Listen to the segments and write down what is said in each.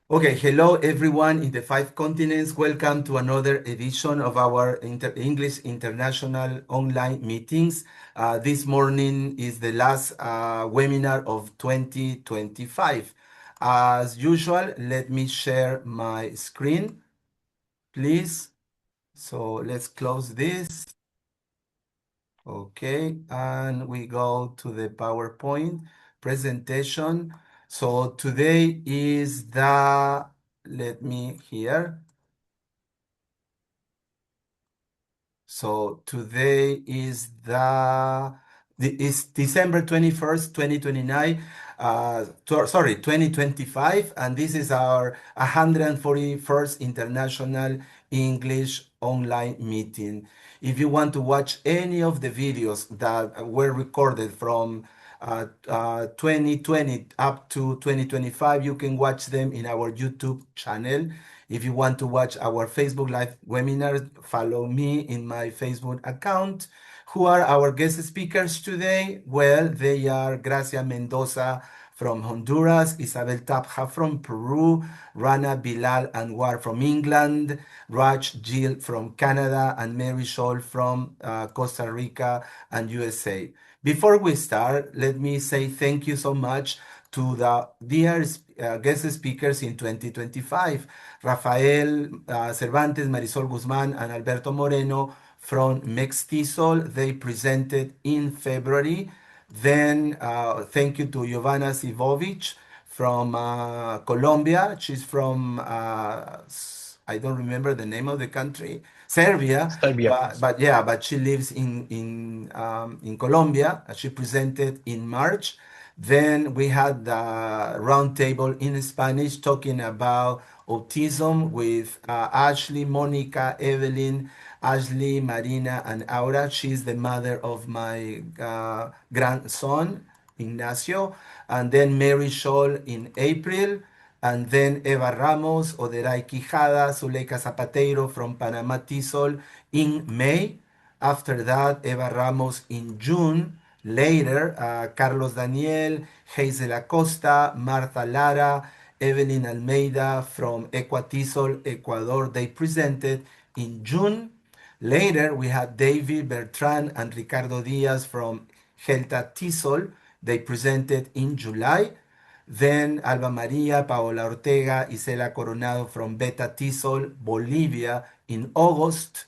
Okay, hello everyone in the five continents. Welcome to another edition of our English International Online Meetings. This morning is the last webinar of 2025. As usual, let me share my screen, please. So let's close this. Okay, and we go to the PowerPoint presentation. So today is let me here. So today is is December 21st, 2029. Sorry, 2025, and this is our 141st International English Online Meeting. If you want to watch any of the videos that were recorded from 2020 up to 2025, you can watch them in our YouTube channel. If you want to watch our Facebook Live webinars, follow me in my Facebook account. Who are our guest speakers today? Well, they are Grazzia Mendoza from Honduras, Isabel Tapja from Peru, Rana, Bilal, Anwar from England, Gill from Canada, and Mary Scholl from Costa Rica and USA. Before we start, let me say thank you so much to the dear guest speakers in 2025. Rafael Cervantes, Marisol Guzmán, and Alberto Moreno from Mextisol. They presented in February. Then thank you to Giovanna Sivovic from Colombia. She's from, I don't remember the name of the country, Serbia, Serbia. but yeah, but she lives in Colombia. She presented in March. Then we had the roundtable in Spanish talking about autism with Ashley, Monica, Evelyn, Ashley, Marina, and Aura. She's the mother of my grandson, Ignacio. And then Mary Scholl in April. And then Eva Ramos, Oderay Quijada, Zuleika Zapateiro from Panama Tisol in May. After that, Eva Ramos in June. Later, Carlos Daniel, Hazel Acosta, Marta Lara, Evelyn Almeida from Ecuatisol, Ecuador. They presented in June. Later, we had David Bertrand and Ricardo Diaz from Gelta Tisol. They presented in July. Then Alba María, Paola Ortega, Isela Coronado from Beta Tisol, Bolivia in August.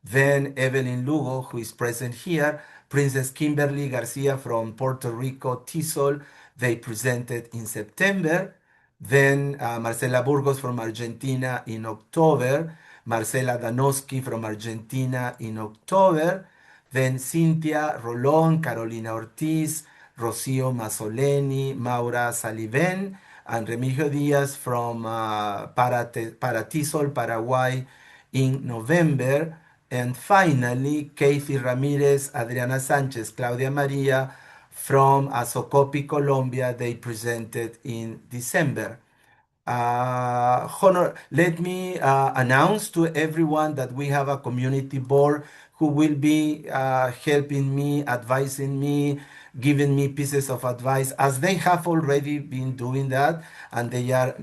Then Evelyn Lugo, who is present here, Princess Kimberly Garcia from Puerto Rico, Tisol, they presented in September. Then Marcela Burgos from Argentina in October, Marcela Danowski from Argentina in October, then Cynthia Rolón, Carolina Ortiz, Rocío Mazzoleni, Maura Saliven, and Remigio Diaz from Paratisol, Paraguay in November. And finally, Kathy Ramirez, Adriana Sanchez, Claudia Maria from Socopi, Colombia, they presented in December. Let me announce to everyone that we have a community board who will be helping me, advising me, giving me pieces of advice, as they have already been doing that. And they are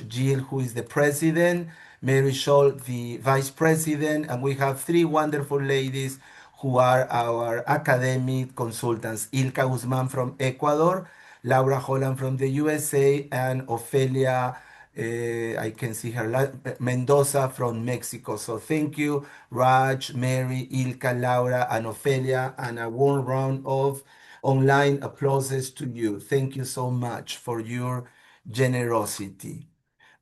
Gill, who is the president, Mary Scholl, the vice president, and we have three wonderful ladies who are our academic consultants: Ilka Guzman from Ecuador, Laura Holland from the USA, and Ofelia, I can see her, Mendoza from Mexico. So thank you, Raj, Mary, Ilka, Laura, and Ofelia, and a warm round of online applauses to you. Thank you so much for your generosity.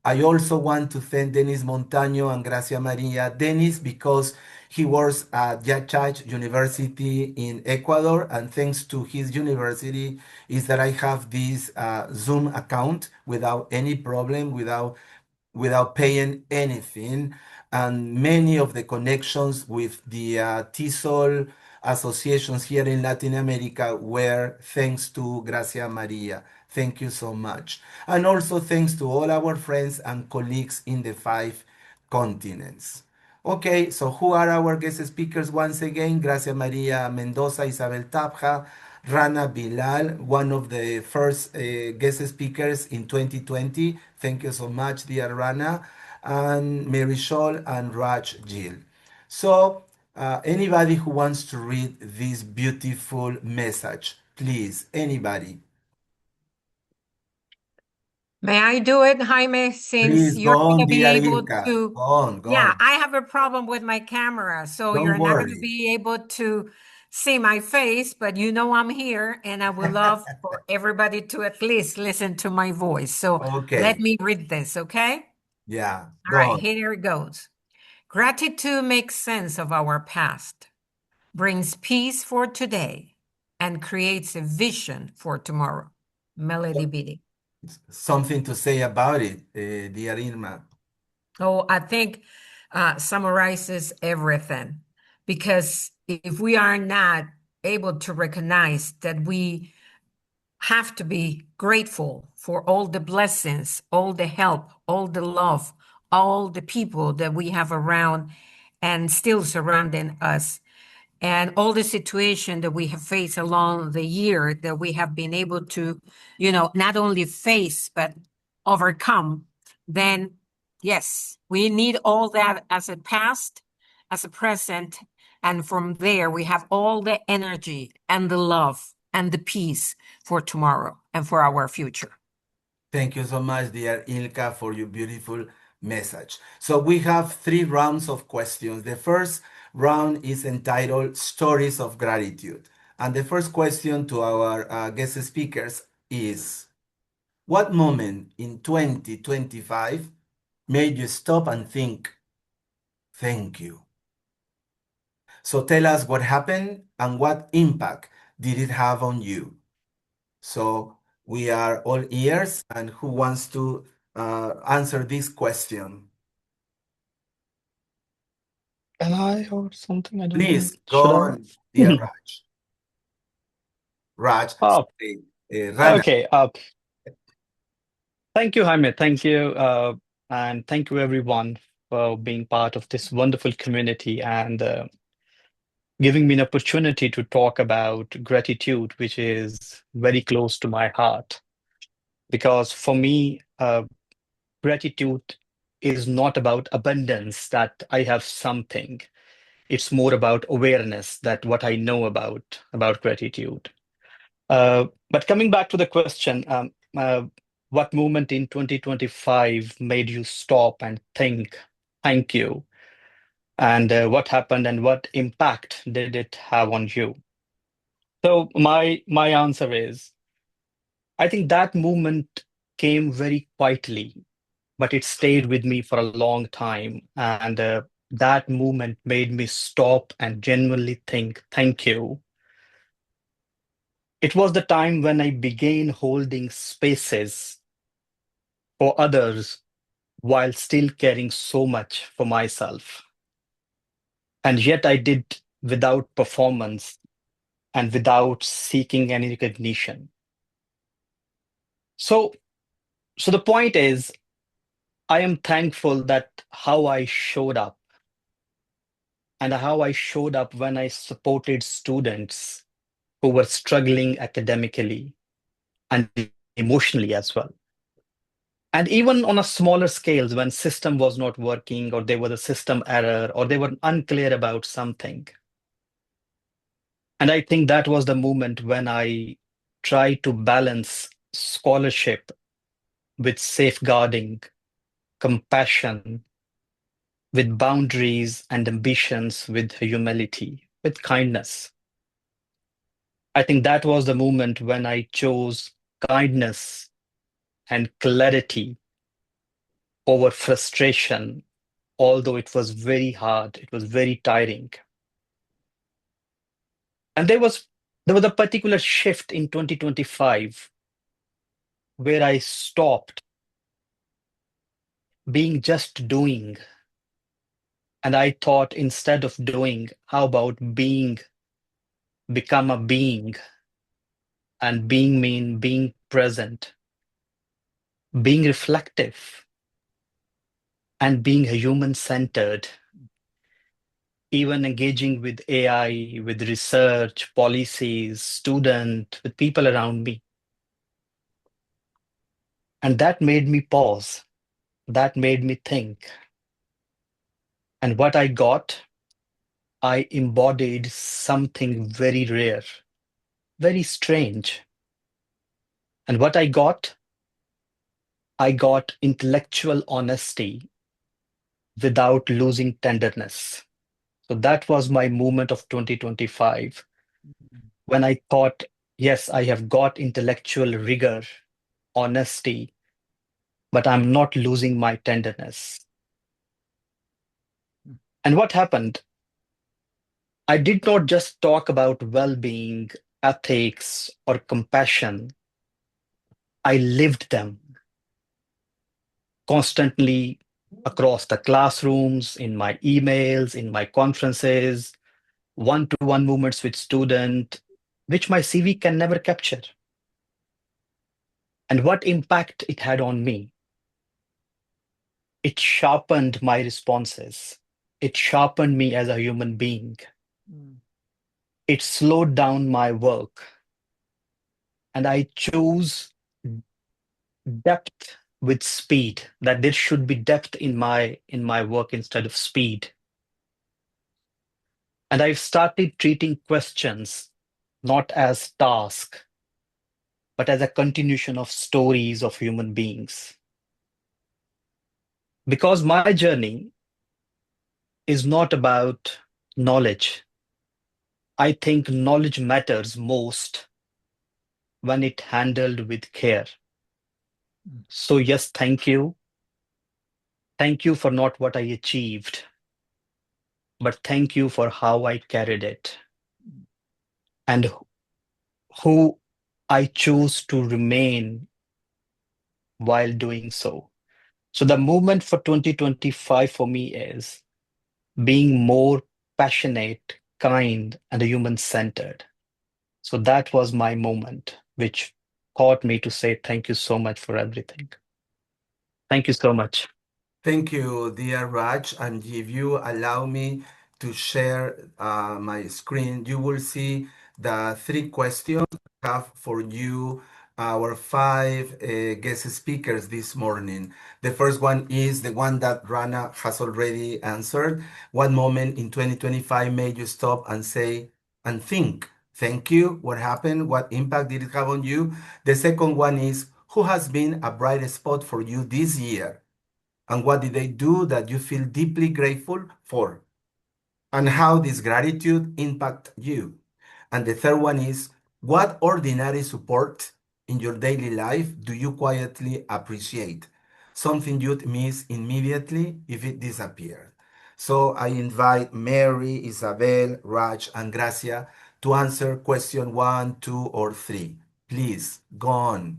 I also want to thank Denis Montaño and Gracia Maria. Denis, because he works at Yachach University in Ecuador, and thanks to his university, is that I have this Zoom account without any problem, without paying anything. And many of the connections with the TESOL associations here in Latin America were thanks to Gracia Maria. Thank you so much. And also thanks to all our friends and colleagues in the five continents. Okay, so who are our guest speakers once again? Gracia Maria Mendoza, Isabel Tapja, Rana Bilal, one of the first guest speakers in 2020. Thank you so much, dear Rana, and Mary Scholl and Gill. So, anybody who wants to read this beautiful message, please, anybody, May I do it, Jaime, since please go you're going on, to be dear able Ilka. to? Go on, go Yeah, on. I have a problem with my camera, so Don't you're not going to worry. be able to see my face, but you know I'm here, and I would love for everybody to at least listen to my voice. So let Okay. me read this, okay? Yeah, All go right, on. here it goes. Gratitude makes sense of our past, brings peace for today, and creates a vision for tomorrow. Melody Beatty. Something to say about it, dear Irma. So I think summarizes everything because if we are not able to recognize that we have to be grateful for all the blessings, all the help, all the love, all the people that we have around and still surrounding us, and all the situation that we have faced along the year that we have been able to, not only face but overcome, then yes, we need all that as a past, as a present, and from there we have all the energy and the love and the peace for tomorrow and for our future. Thank you so much, dear Ilka, for your beautiful message. So we have three rounds of questions. The first round is entitled Stories of Gratitude. And the first question to our guest speakers is, what moment in 2025 made you stop and think, thank you? So tell us what happened and what impact did it have on you? So we are all ears, and who wants to answer this question? Can I or something? I don't know. Please go Should I? on, dear Raj. Raj, Oh, sorry, Rana. okay. Thank you, Jaime. Thank you. And thank you, everyone, for being part of this wonderful community and giving me an opportunity to talk about gratitude, which is very close to my heart. Because for me, gratitude is not about abundance, that I have something. It's more about awareness, that what I know about gratitude. But coming back to the question, what moment in 2025 made you stop and think, thank you? And what happened and what impact did it have on you? So my answer is, I think that moment came very quietly, but it stayed with me for a long time. And that moment made me stop and genuinely think, thank you. It was the time when I began holding spaces for others while still caring so much for myself. And yet I did without performance and without seeking any recognition. So, so the point is, I am thankful that how I showed up and how I showed up when I supported students who were struggling academically and emotionally as well. And even on a smaller scales, when system was not working or there was a system error or they were unclear about something. And I think that was the moment when I tried to balance scholarship with safeguarding, compassion, with boundaries and ambitions, with humility, with kindness. I think that was the moment when I chose kindness and clarity over frustration, although it was very hard, it was very tiring. And there was a particular shift in 2025 where I stopped being just doing. And I thought instead of doing, how about being, become a being? And being mean being present, being reflective, and being human centered. even engaging with AI, with research, policies, student, with people around me. And that made me pause. That made me think. And what I embodied something very rare, very strange. And what I got intellectual honesty without losing tenderness. So that was my moment of 2025 when I thought, yes, I have got intellectual rigor, honesty, but I'm not losing my tenderness. And what happened? I did not just talk about well being, ethics, or compassion. I lived them constantly across the classrooms, in my emails, in my conferences, one-to-one moments with student, which my CV can never capture. And what impact it had on me. It sharpened my responses. It sharpened me as a human being. Mm. It slowed down my work. And I chose depth with speed, that there should be depth in my work instead of speed. And I've started treating questions not as task, but as a continuation of stories of human beings. Because my journey is not about knowledge. I think knowledge matters most when it handled with care. So yes, thank you. Thank you for not what I achieved, but thank you for how I carried it and who I chose to remain while doing so. So the movement for 2025 for me is being more passionate, kind, and human-centered. So that was my moment, which taught me to say thank you so much for everything. Thank you so much. Thank you, dear Raj. And if you allow me to share my screen, you will see the three questions I have for you, our five guest speakers this morning. The first one is the one that Rana has already answered. What moment in 2025 made you stop and say and think? Thank you. What happened? What impact did it have on you? The second one is who has been a bright spot for you this year? And what did they do that you feel deeply grateful for? And how this gratitude impact you? And the third one is what ordinary support in your daily life do you quietly appreciate? Something you'd miss immediately if it disappeared. So I invite Mary, Isabel, Raj, and Gracia to answer question one, two, or three. Please go on.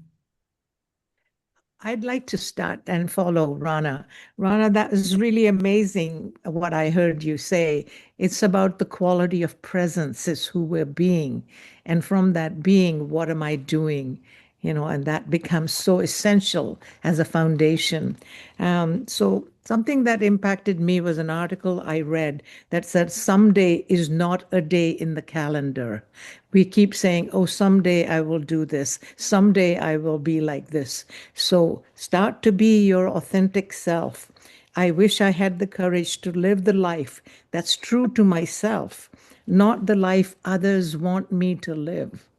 I'd like to start and follow Rana. Rana, that is really amazing what I heard you say. It's about the quality of presence, is who we're being. And from that being, what am I doing? And that becomes so essential as a foundation. So something that impacted me was an article I read that said someday is not a day in the calendar. We keep saying, oh, someday I will do this. Someday I will be like this. So start to be your authentic self. I wish I had the courage to live the life that's true to myself, not the life others want me to live.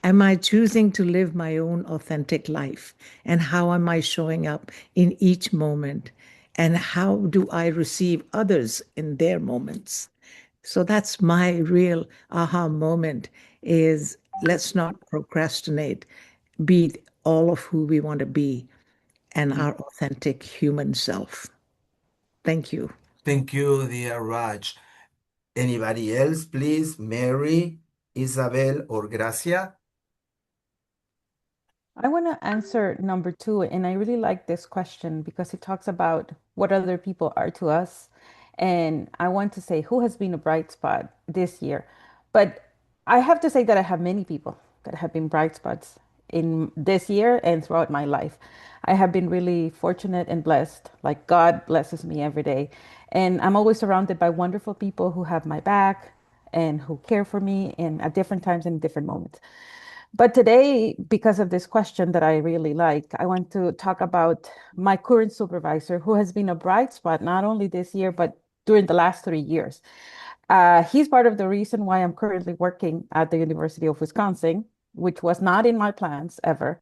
Am I choosing to live my own authentic life? And how am I showing up in each moment? And how do I receive others in their moments? So that's my real aha moment is let's not procrastinate. Be all of who we want to be and our authentic human self. Thank you. Thank you, dear Raj. Anybody else, please? Mary, Isabel, or Gracia? I want to answer number two, and I really like this question because it talks about what other people are to us. And I want to say who has been a bright spot this year. But I have to say that I have many people that have been bright spots in this year and throughout my life. I have been really fortunate and blessed. Like God blesses me every day. And I'm always surrounded by wonderful people who have my back and who care for me in at different times and different moments. But today, because of this question that I really like, I want to talk about my current supervisor, who has been a bright spot, not only this year, but during the last 3 years. He's part of the reason why I'm currently working at the University of Wisconsin, which was not in my plans ever.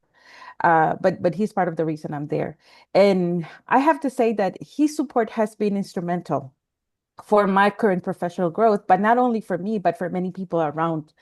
But he's part of the reason I'm there. And I have to say that his support has been instrumental for my current professional growth, but not only for me, but for many people around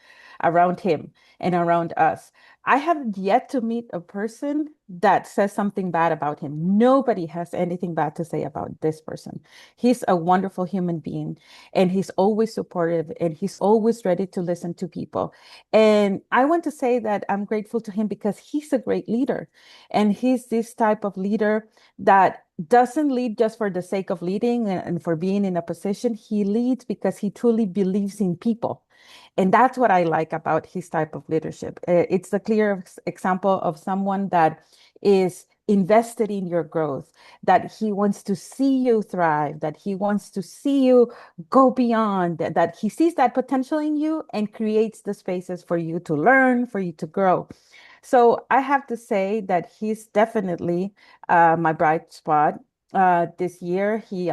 him and around us. I have yet to meet a person that says something bad about him. Nobody has anything bad to say about this person. He's a wonderful human being, and he's always supportive, and he's always ready to listen to people. And I want to say that I'm grateful to him because he's a great leader, and he's this type of leader that doesn't lead just for the sake of leading and for being in a position. He leads because he truly believes in people. And that's what I like about his type of leadership. It's a clear example of someone that is invested in your growth, that he wants to see you thrive, that he wants to see you go beyond, that he sees that potential in you and creates the spaces for you to learn, for you to grow. So I have to say that he's definitely my bright spot. This year, he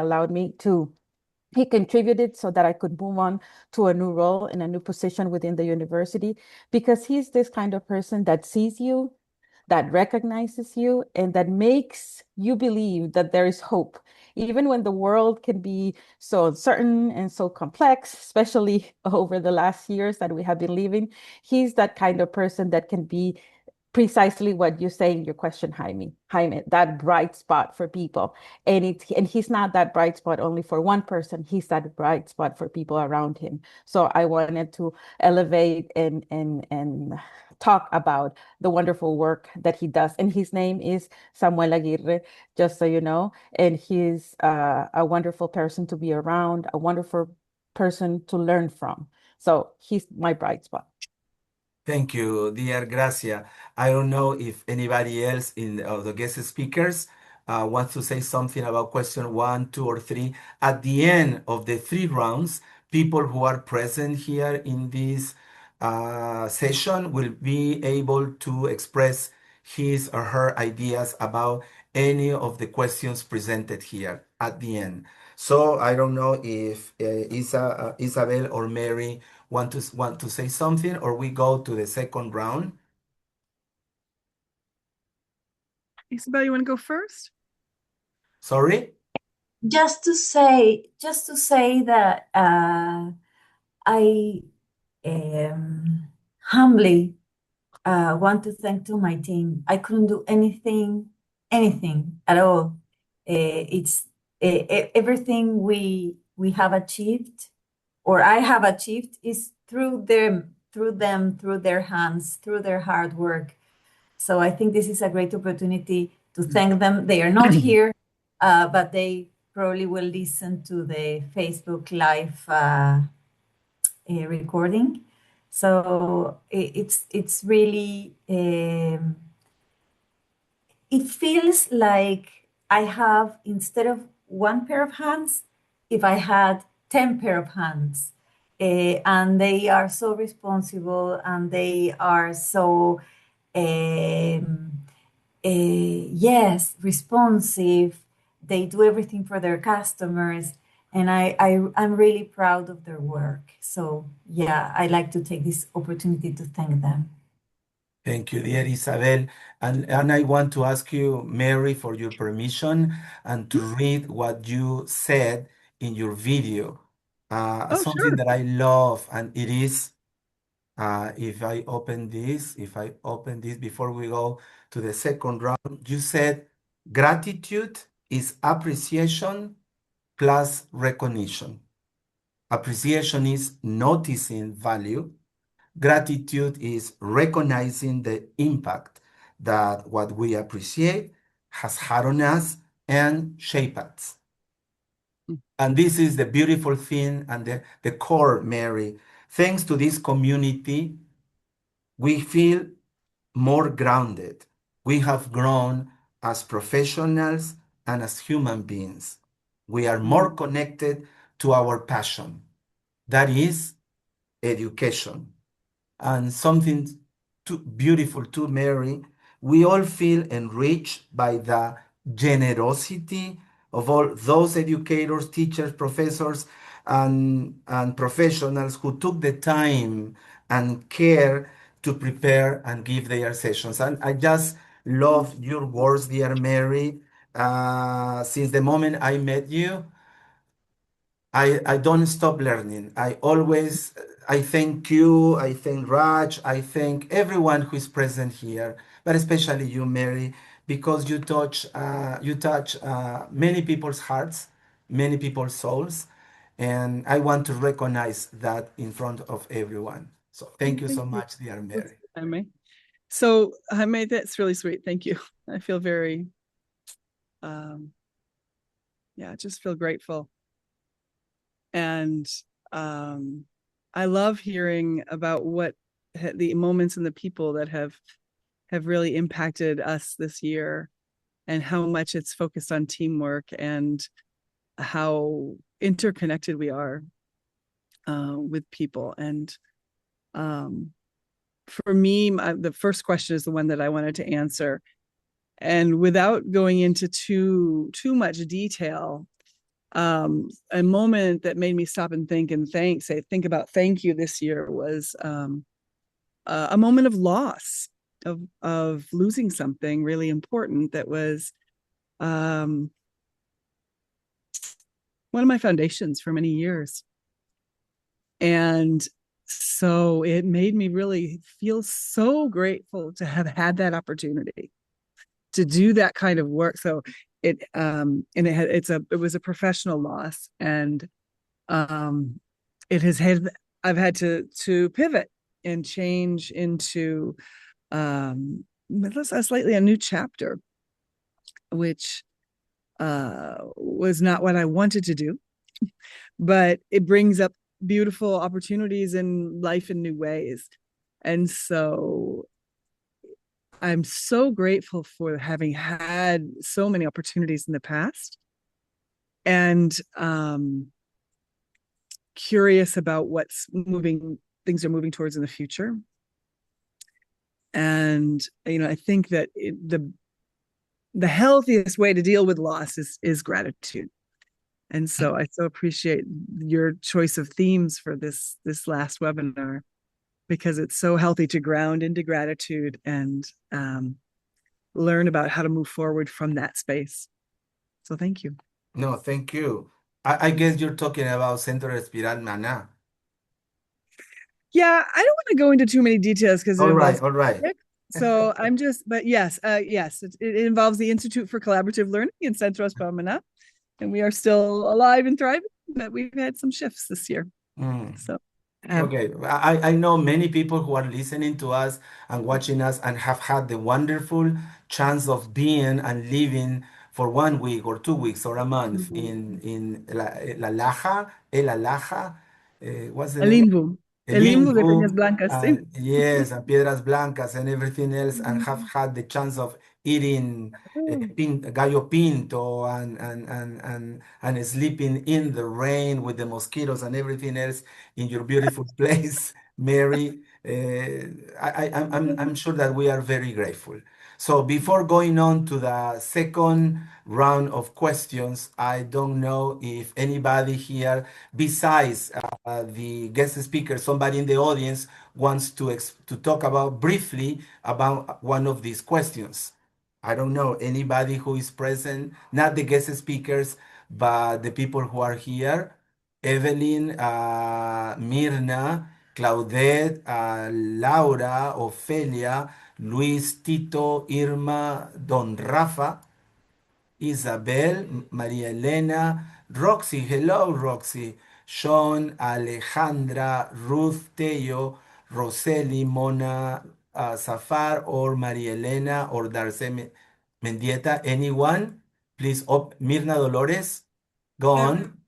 contributed so that I could move on to a new role in a new position within the university because he's this kind of person that sees you, that recognizes you, and that makes you believe that there is hope. Even when the world can be so uncertain and so complex, especially over the last years that we have been living, he's that kind of person that can be precisely what you say in your question, Jaime, that bright spot for people. And he's not that bright spot only for one person, he's that bright spot for people around him. So I wanted to elevate and talk about the wonderful work that he does. And his name is Samuel Aguirre, just so you know. And he's a wonderful person to be around, a wonderful person to learn from. So he's my bright spot. Thank you, dear Gracia. I don't know if anybody else in the guest speakers wants to say something about question one, two, or three. At the end of the 3 rounds, people who are present here in this session will be able to express his or her ideas about any of the questions presented here at the end. So I don't know if Isabel or Mary want to say something, or we go to the second round. Isabel, you want to go first? Sorry? Just to say that I humbly want to thank to my team. I couldn't do anything at all. It's everything we have achieved, or I have achieved, is through them, through their hands, through their hard work. So I think this is a great opportunity to thank them. They are not here, but they probably will listen to the Facebook Live recording. So it's really, it feels like I have, instead of one pair of hands, if I had 10 pair of hands. And they are so responsible, and they are so yes, responsive. They do everything for their customers, and I'm really proud of their work. So yeah, I like to take this opportunity to thank them. Thank you, dear Isabel. And I want to ask you, Mary, for your permission and to read what you said in your video. Oh, Something sure. that I love, and it is, if I open this before we go to the second round, you said gratitude is appreciation plus recognition. Appreciation is noticing value. Gratitude is recognizing the impact that what we appreciate has had on us and shape us. And this is the beautiful thing and the core, Mary. Thanks to this community, we feel more grounded. We have grown as professionals and as human beings. We are more connected to our passion. That is education. And something too beautiful to Mary, we all feel enriched by the generosity of all those educators, teachers, professors, and professionals who took the time and care to prepare and give their sessions. And I just love your words, dear Mary. Since the moment I met you, I don't stop learning. I thank you, I thank Raj, I thank everyone who is present here, but especially you, Mary, because you touch many people's hearts, many people's souls, and I want to recognize that in front of everyone. So thank you Thank so you. much, dear Mary. Jaime. So Jaime, that's really sweet. Thank you. I feel very, just feel grateful. And I love hearing about what the moments and the people that have really impacted us this year, and how much it's focused on teamwork and how interconnected we are with people. And for me, the first question is the one that I wanted to answer. And without going into too much detail, a moment that made me stop and think about thank you this year was a moment of loss, of losing something really important that was one of my foundations for many years. And so it made me really feel so grateful to have had that opportunity to do that kind of work. So it was a professional loss, and I've had to pivot and change into a slightly a new chapter, which was not what I wanted to do, but it brings up beautiful opportunities in life in new ways. And so I'm so grateful for having had so many opportunities in the past, and curious about things are moving towards in the future. And I think that the healthiest way to deal with loss is gratitude. And so I so appreciate your choice of themes for this last webinar, because it's so healthy to ground into gratitude and learn about how to move forward from that space. So thank you. No, thank you. I guess you're talking about Centro Espiral Mana. Yeah, I don't want to go into too many details because All right. So but yes, it involves the Institute for Collaborative Learning in Centro Espiral Mana, and we are still alive and thriving, but we've had some shifts this year. So Okay, I know many people who are listening to us and watching us and have had the wonderful chance of being and living for 1 week or 2 weeks or a month in La Laja, El Alaja, what's the name? El Limbo de Peñas Limbo, Blancas. yes, and Piedras Blancas and everything else, and have had the chance of eating gallo pinto and sleeping in the rain with the mosquitoes and everything else in your beautiful place, Mary. I'm sure that we are very grateful. So before going on to the second round of questions, I don't know if anybody here, besides the guest speaker, somebody in the audience wants to talk about briefly about one of these questions. I don't know anybody who is present, not the guest speakers, but the people who are here. Evelyn, Mirna, Claudette, Laura, Ofelia, Luis, Tito, Irma, Don Rafa, Isabel, María Elena, Roxy, hello Roxy, Sean, Alejandra, Ruth, Teo, Roseli, Mona, Safar, or María Elena, or Darce Mendieta. Anyone? Please, Mirna Dolores, go on.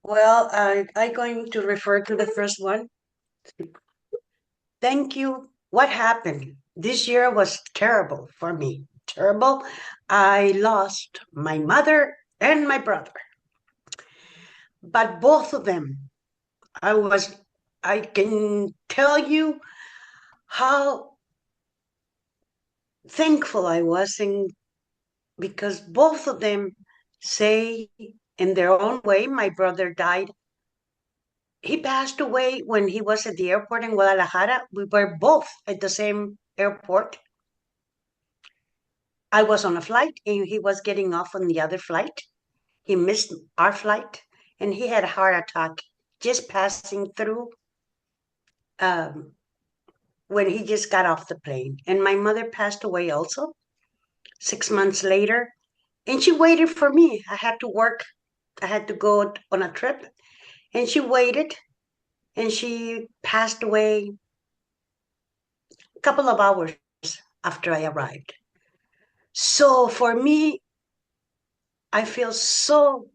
Well, I'm going to refer to the first one. Thank you what happened? This year was terrible for me. Terrible. I lost my mother and my brother, but both of them, I can tell you how thankful I was, and because both of them say in their own way, my brother died. He passed away when he was at the airport in Guadalajara. We were both at the same airport. I was on a flight and he was getting off on the other flight. He missed our flight and he had a heart attack just passing through um, when he just got off the plane. And my mother passed away also 6 months later. And she waited for me. I had to work, I had to go on a trip. And she waited and she passed away a couple of hours after I arrived. So for me, I feel so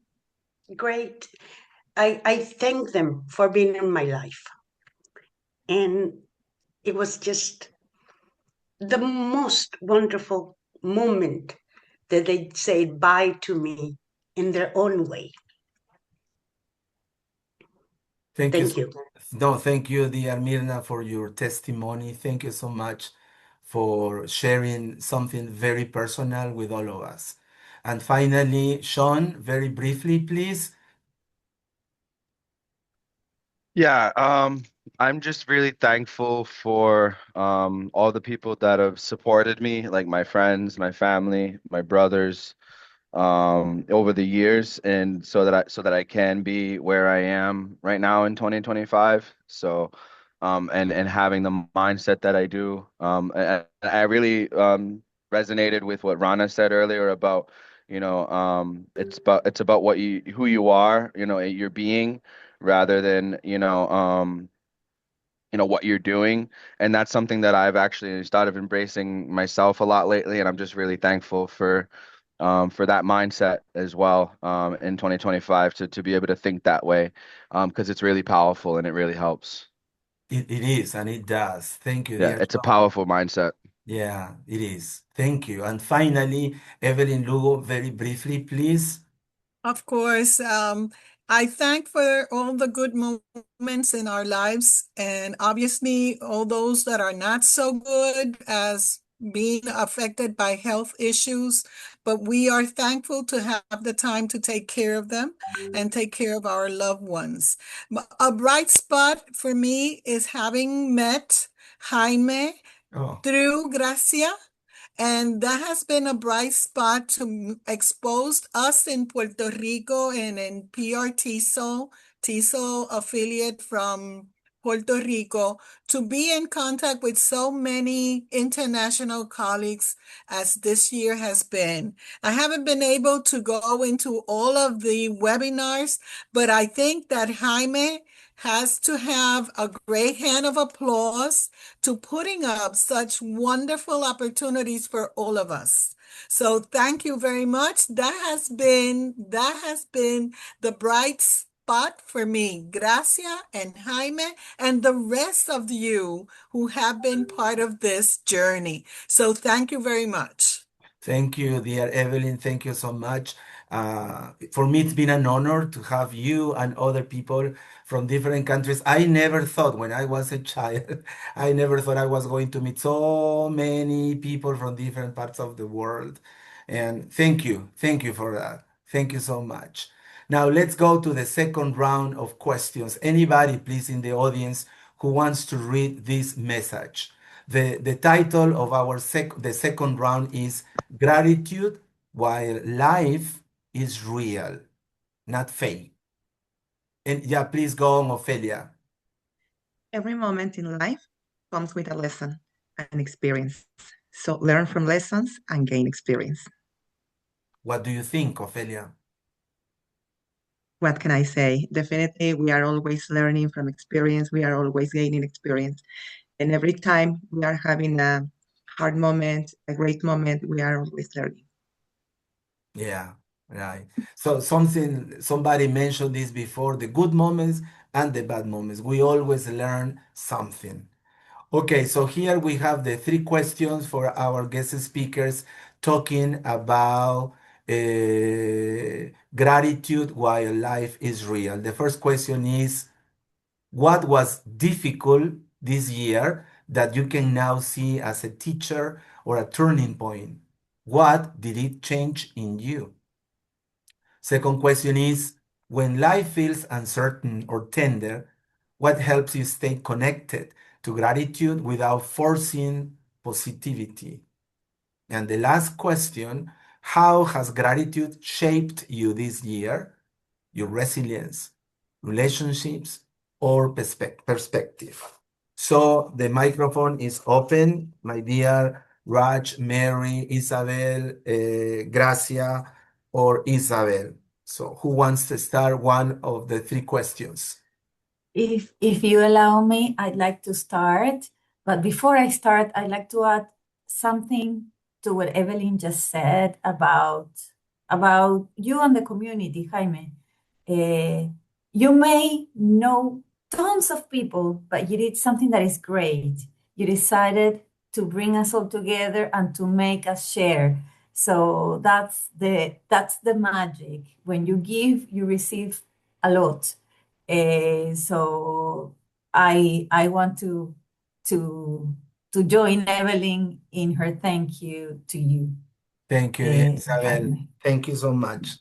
great. I thank them for being in my life. And it was just the most wonderful moment that they said bye to me in their own way. Thank you. Thank you. No, thank you, dear Mirna, for your testimony. Thank you so much for sharing something very personal with all of us. And finally, Sean, very briefly, please. Yeah, I'm just really thankful for all the people that have supported me, like my friends, my family, my brothers, over the years, and so that I can be where I am right now in 2025. So, and having the mindset that I do. I really resonated with what Rana said earlier about, it's about who you are, your being, rather than, what you're doing. And that's something that I've actually started embracing myself a lot lately, and I'm just really thankful for that mindset as well, in 2025, to be able to think that way, because it's really powerful and it really helps. It is, and it does. Thank you, Yeah, dear it's a Sean. powerful mindset. Yeah, it is. Thank you. And finally, Evelyn Lugo, very briefly, please. Of course, I thank for all the good moments in our lives, and obviously all those that are not so good, as being affected by health issues. But we are thankful to have the time to take care of them and take care of our loved ones. A bright spot for me is having met Jaime Oh, through Gracia. And that has been a bright spot to expose us in Puerto Rico and in PR TISO affiliate from Puerto Rico, to be in contact with so many international colleagues as this year has been. I haven't been able to go into all of the webinars, but I think that Jaime has to have a great hand of applause to putting up such wonderful opportunities for all of us. So thank you very much. That has been the bright spot for me, Gracia and Jaime, and the rest of you who have been part of this journey. So thank you very much. thank you, dear Evelyn. Thank you so much. For me, it's been an honor to have you and other people from different countries. I never thought when I was a child, I never thought I was going to meet so many people from different parts of the world. And thank you. Thank you for that. Thank you so much. Now let's go to the second round of questions. Anybody, please, in the audience who wants to read this message. The title of the second round is Gratitude While Life is Real, Not Fake. And yeah, please go on, Ophelia. Every moment in life comes with a lesson and experience. So learn from lessons and gain experience. What do you think, Ophelia? What can I say? Definitely, we are always learning from experience. We are always gaining experience. And every time we are having a hard moment, a great moment, we are always learning. Yeah, right. So somebody mentioned this before, the good moments and the bad moments. We always learn something. Okay, so here we have the three questions for our guest speakers talking about gratitude while life is real. The first question is, what was difficult this year that you can now see as a teacher or a turning point? What did it change in you? Second question is, when life feels uncertain or tender, what helps you stay connected to gratitude without forcing positivity? And the last question, how has gratitude shaped you this year? Your resilience, relationships, or perspective. So the microphone is open, my dear Raj, Mary, Isabel, Gracia, or Isabel. So who wants to start one of the three questions? If you allow me, I'd like to start. But before I start, I'd like to add something to what Evelyn just said about you and the community, Jaime. You may know tons of people, but you did something that is great. You decided to bring us all together and to make us share. So that's the magic. When you give, you receive a lot. So I want to to join Evelyn in her thank you to you, Thank you, Isabel. Jaime. Thank you so much.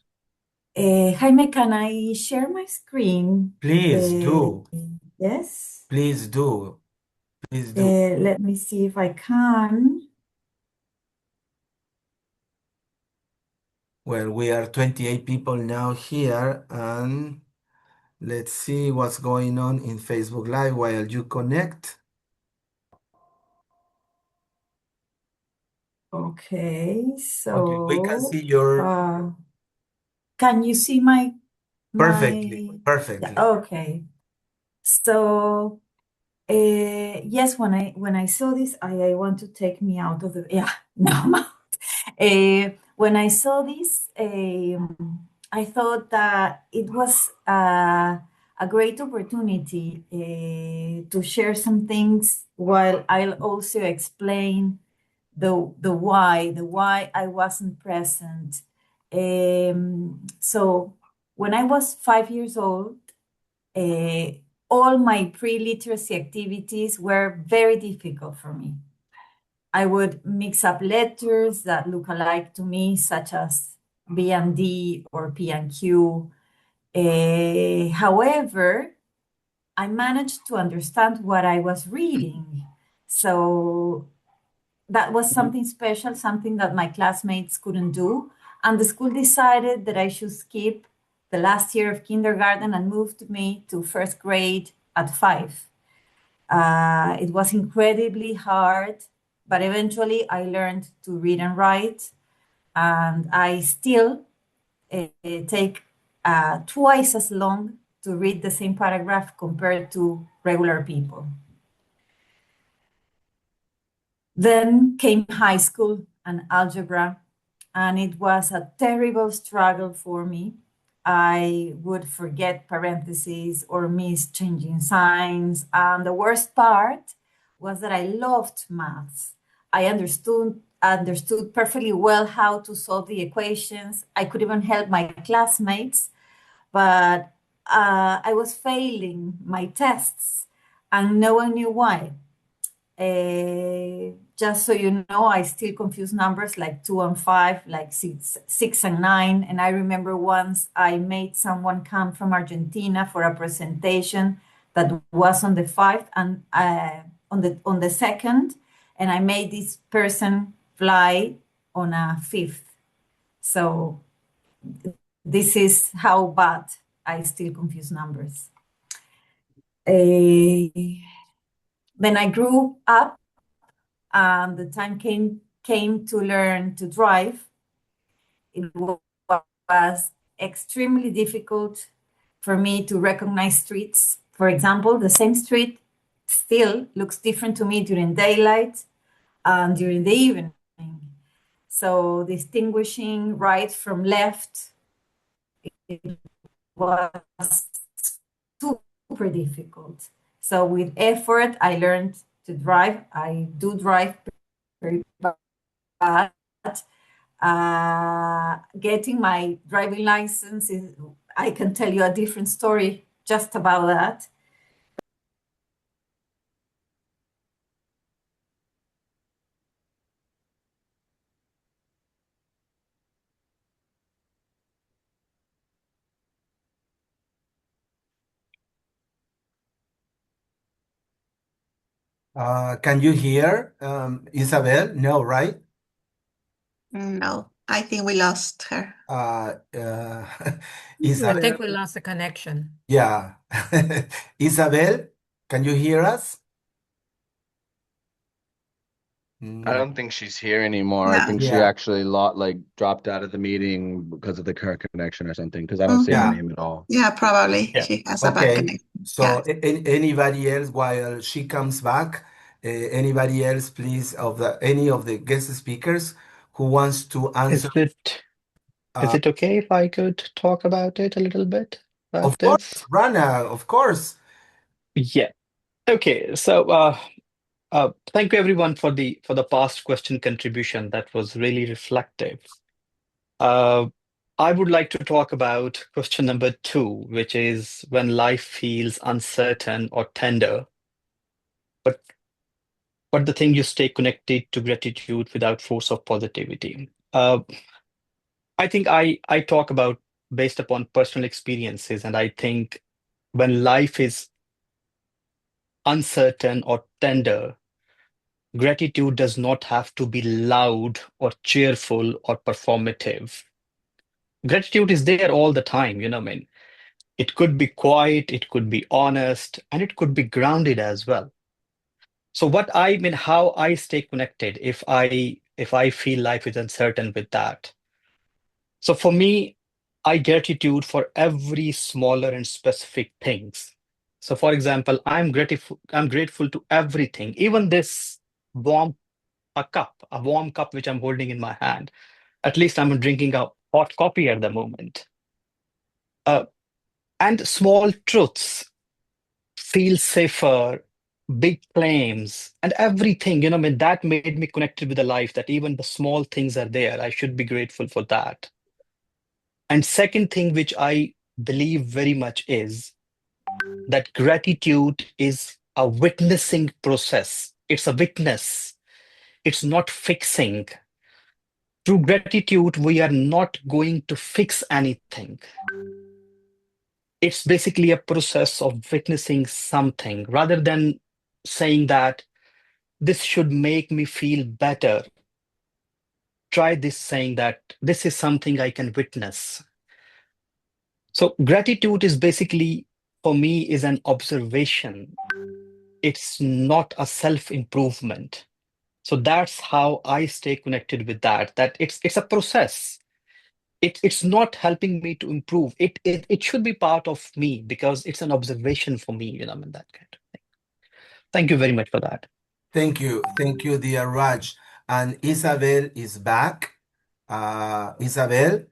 Jaime, can I share my screen? Please do. Yes. Please do. Please do. Let me see if I can. Well, we are 28 people now here, and let's see what's going on in Facebook Live while you connect. Okay, Okay, we can so see your can you see perfectly, yeah, perfectly. okay. So yes, when I saw this, I want to take me out of the no I'm out. When I saw this, I thought that it was a great opportunity to share some things while I'll also explain the why I wasn't present. So when I was 5 years old, uh, all my pre-literacy activities were very difficult for me. I would mix up letters that look alike to me, such as B and D or P and Q. However, I managed to understand what I was reading. So that was something special, something that my classmates couldn't do. And the school decided that I should skip the last year of kindergarten and moved me to first grade at 5. It was incredibly hard, but eventually I learned to read and write. And I still take twice as long to read the same paragraph compared to regular people. Then came high school and algebra, and it was a terrible struggle for me. I would forget parentheses or miss changing signs. And the worst part was that I loved maths. I understood perfectly well how to solve the equations. I could even help my classmates, but I was failing my tests, and no one knew why. Just so you know, I still confuse numbers like 2 and 5, like six and 9. And I remember once I made someone come from Argentina for a presentation that was on the 5th and on the 2nd, and I made this person fly on a 5th. So this is how bad I still confuse numbers. Then I grew up, and the time came to learn to drive. It was extremely difficult for me to recognize streets. For example, the same street still looks different to me during daylight and during the evening. So distinguishing right from left, it was super difficult. So with effort, I learned to drive. I do drive very bad. Getting my driving license is, I can tell you a different story just about that. Can you hear Isabel? No, right? No, I think we lost her. Isabel, I think we lost the connection. yeah. Isabel, can you hear us? I don't think she's here anymore. I No. think she Yeah. actually dropped out of the meeting because of the car connection or something, because I don't see her Yeah. name at all. Yeah, probably Yeah. she has a bad Okay. connection. So Yeah. anybody else while she comes back, anybody else, please, any of the guest speakers who wants to answer? Is it okay if I could talk about it a little bit about Of course, this? Rana, of course. Yeah. Okay. So thank you everyone for the past question contribution. That was really reflective. I would like to talk about question number 2, which is when life feels uncertain or tender, but the thing you stay connected to gratitude without force of positivity. I think I talk about based upon personal experiences, and I think when life is uncertain or tender, gratitude does not have to be loud or cheerful or performative. Gratitude is there all the time, I mean. It could be quiet, it could be honest, and it could be grounded as well. So how I stay connected if I feel life is uncertain with that. So for me, I gratitude for every smaller and specific things. So for example, I'm grateful to everything, even this warm a warm cup which I'm holding in my hand. At least I'm drinking a hot coffee at the moment. Uh, and small truths feel safer, big claims, and everything, I mean, that made me connected with the life, that even the small things are there. I should be grateful for that. And second thing, which I believe very much, is that gratitude is a witnessing process. It's a witness. It's not fixing. Through gratitude, we are not going to fix anything. It's basically a process of witnessing something rather than saying that this should make me feel better. Try this, saying that this is something I can witness. So gratitude is basically, for me, is an observation. It's not a self-improvement. So that's how I stay connected with that it's a process. It's not helping me to improve. It should be part of me because it's an observation for me, I mean, that kind of thing. Thank you very much for that. Thank you, dear Raj. And Isabel is back. Isabel,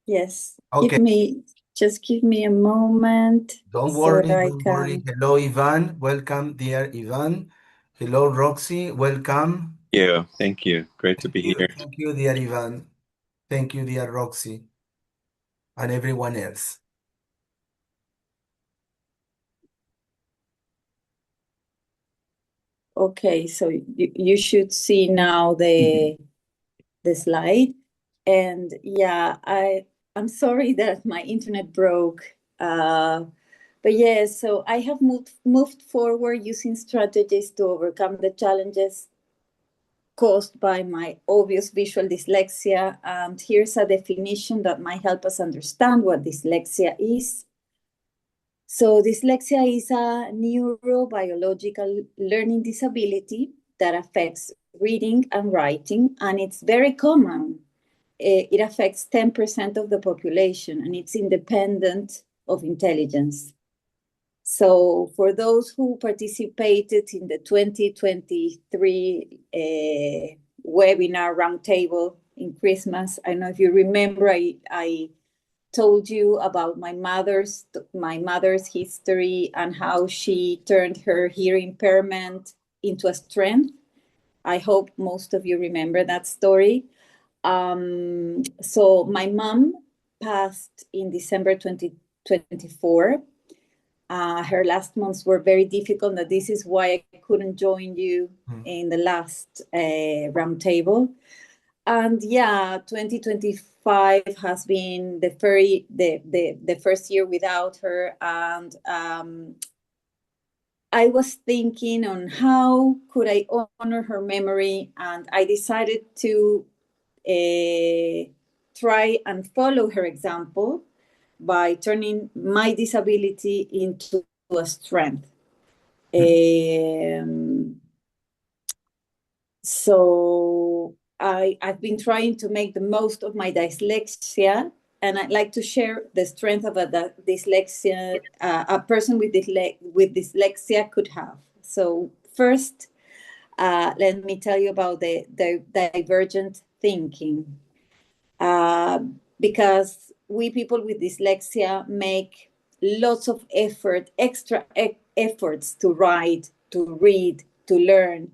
Yes. okay. Just give me a moment Don't so worry, I don't worry. can. Hello, Ivan. Welcome, dear Ivan. Hello, Roxy. Welcome. Yeah, thank you. Great to be here. Thank you, dear Ivan. Thank you, dear Roxy, and everyone else. Okay, so you should see now the slide. And yeah, I'm sorry that my internet broke. But yeah, so I have moved forward using strategies to overcome the challenges caused by my obvious visual dyslexia. And here's a definition that might help us understand what dyslexia is. So dyslexia is a neurobiological learning disability that affects reading and writing, and it's very common. It affects 10% of the population, and it's independent of intelligence. So for those who participated in the 2023 webinar roundtable in Christmas, I don't know if you remember, I told you about my mother's history and how she turned her hearing impairment into a strength. I hope most of you remember that story. So my mom passed in December 2024. Her last months were very difficult, and this is why I couldn't join you in the last roundtable. And yeah, 2025 has been the first year without her, and I was thinking on how could I honor her memory, and I decided to try and follow her example by turning my disability into a strength. So I've been trying to make the most of my dyslexia, and I'd like to share the strength of a dyslexia a person with dyslexia could have. So first, let me tell you about the divergent thinking. Because we people with dyslexia make lots of extra efforts to write, to read, to learn.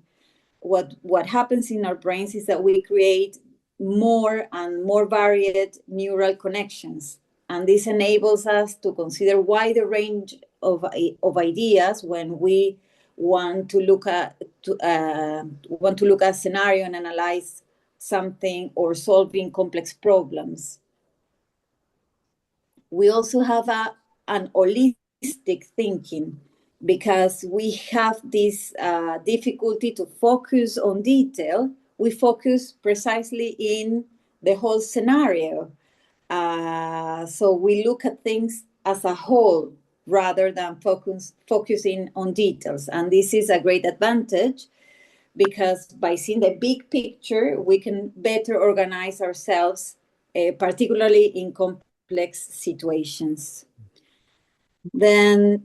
What happens in our brains is that we create more and more varied neural connections. And this enables us to consider wider range of ideas when we want to look at a scenario and analyze something or solving complex problems. We also have an holistic thinking because we have this difficulty to focus on detail. We focus precisely in the whole scenario. So we look at things as a whole rather than focusing on details. And this is a great advantage because by seeing the big picture, we can better organize ourselves, particularly in complex situations. Then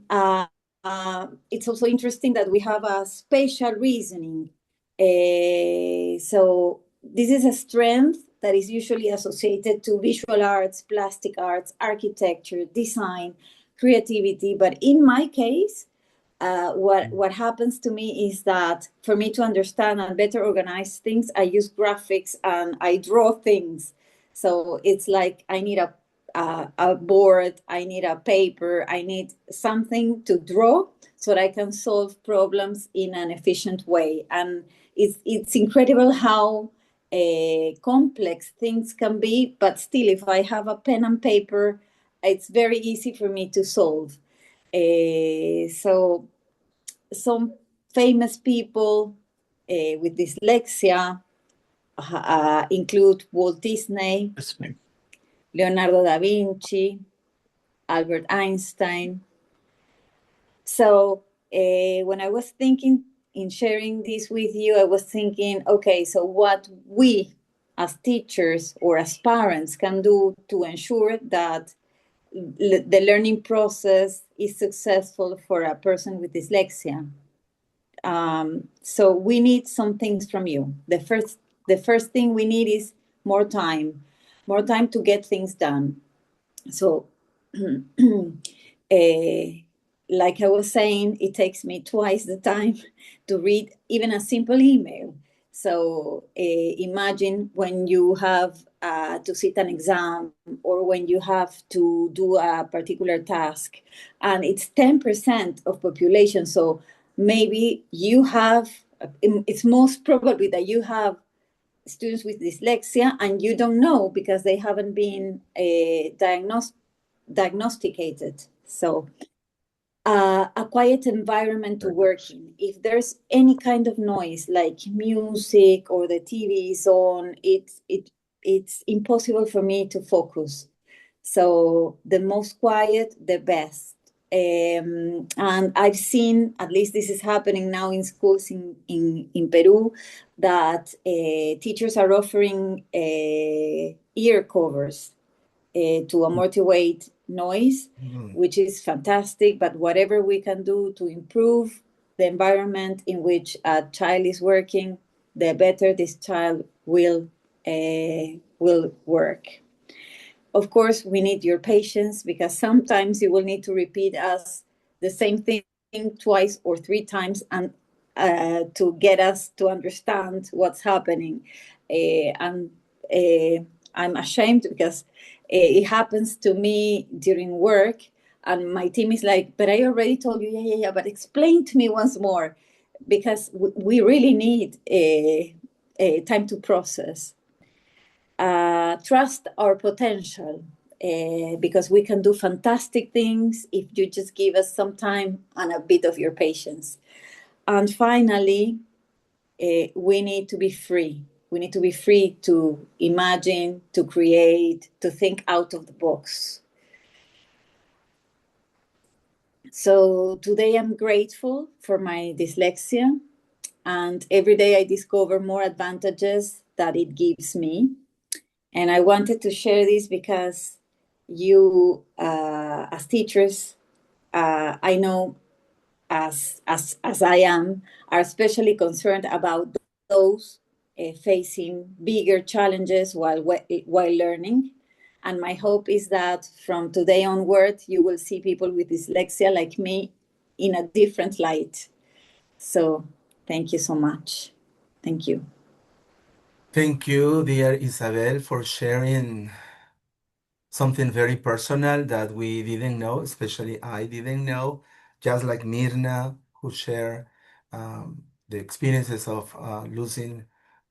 it's also interesting that we have a spatial reasoning. So this is a strength that is usually associated to visual arts, plastic arts, architecture, design, creativity. But in my case, what happens to me is that for me to understand and better organize things, I use graphics and I draw things. So it's like I need a board, I need a paper, I need something to draw so that I can solve problems in an efficient way. And it's incredible how complex things can be, but still, if I have a pen and paper, it's very easy for me to solve. So some famous people with dyslexia include Walt Disney, Leonardo da Vinci, Albert Einstein. So when I was thinking in sharing this with you, I was thinking, okay, so what we as teachers or as parents can do to ensure that the learning process is successful for a person with dyslexia. So we need some things from you. The first thing we need is more time to get things done. So like I was saying, it takes me twice the time to read even a simple email. So imagine when you have to sit an exam or when you have to do a particular task, and it's 10% of population. So maybe you have, it's most probably that you have students with dyslexia and you don't know because they haven't been diagnosticated. So a quiet environment to work in. If there's any kind of noise like music or the TV is on, it's impossible for me to focus. So the most quiet, the best. And I've seen, at least this is happening now in schools in Peru, that teachers are offering ear covers to amortiguate noise, which is fantastic. But whatever we can do to improve the environment in which a child is working, the better this child will work. Of course, we need your patience because sometimes you will need to repeat us the same thing twice or three times and to get us to understand what's happening. And I'm ashamed because it happens to me during work, and my team is like, "But I already told you, yeah, but explain to me once more," because we really need time to process. Trust our potential because we can do fantastic things if you just give us some time and a bit of your patience. And finally, we need to be free. We need to be free to imagine, to create, to think out of the box. So today I'm grateful for my dyslexia, and every day I discover more advantages that it gives me. And I wanted to share this because you, as teachers, I know as I am, are especially concerned about those facing bigger challenges while learning. And my hope is that from today onward, you will see people with dyslexia like me in a different light. So thank you so much. Thank you. Thank you, dear Isabel, for sharing something very personal that we didn't know, especially I didn't know, just like Mirna, who shared the experiences of losing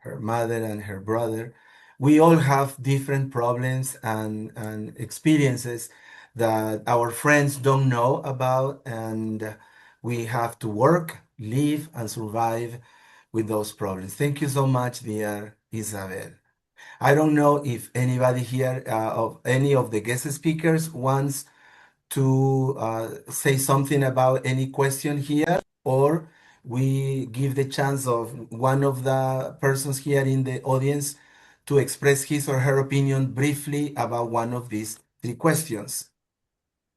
her mother and her brother. We all have different problems and experiences that our friends don't know about, and we have to work, live, and survive with those problems. Thank you so much, dear Isabel. I don't know if anybody here of any of the guest speakers wants to say something about any question here, or we give the chance of one of the persons here in the audience to express his or her opinion briefly about one of these three questions.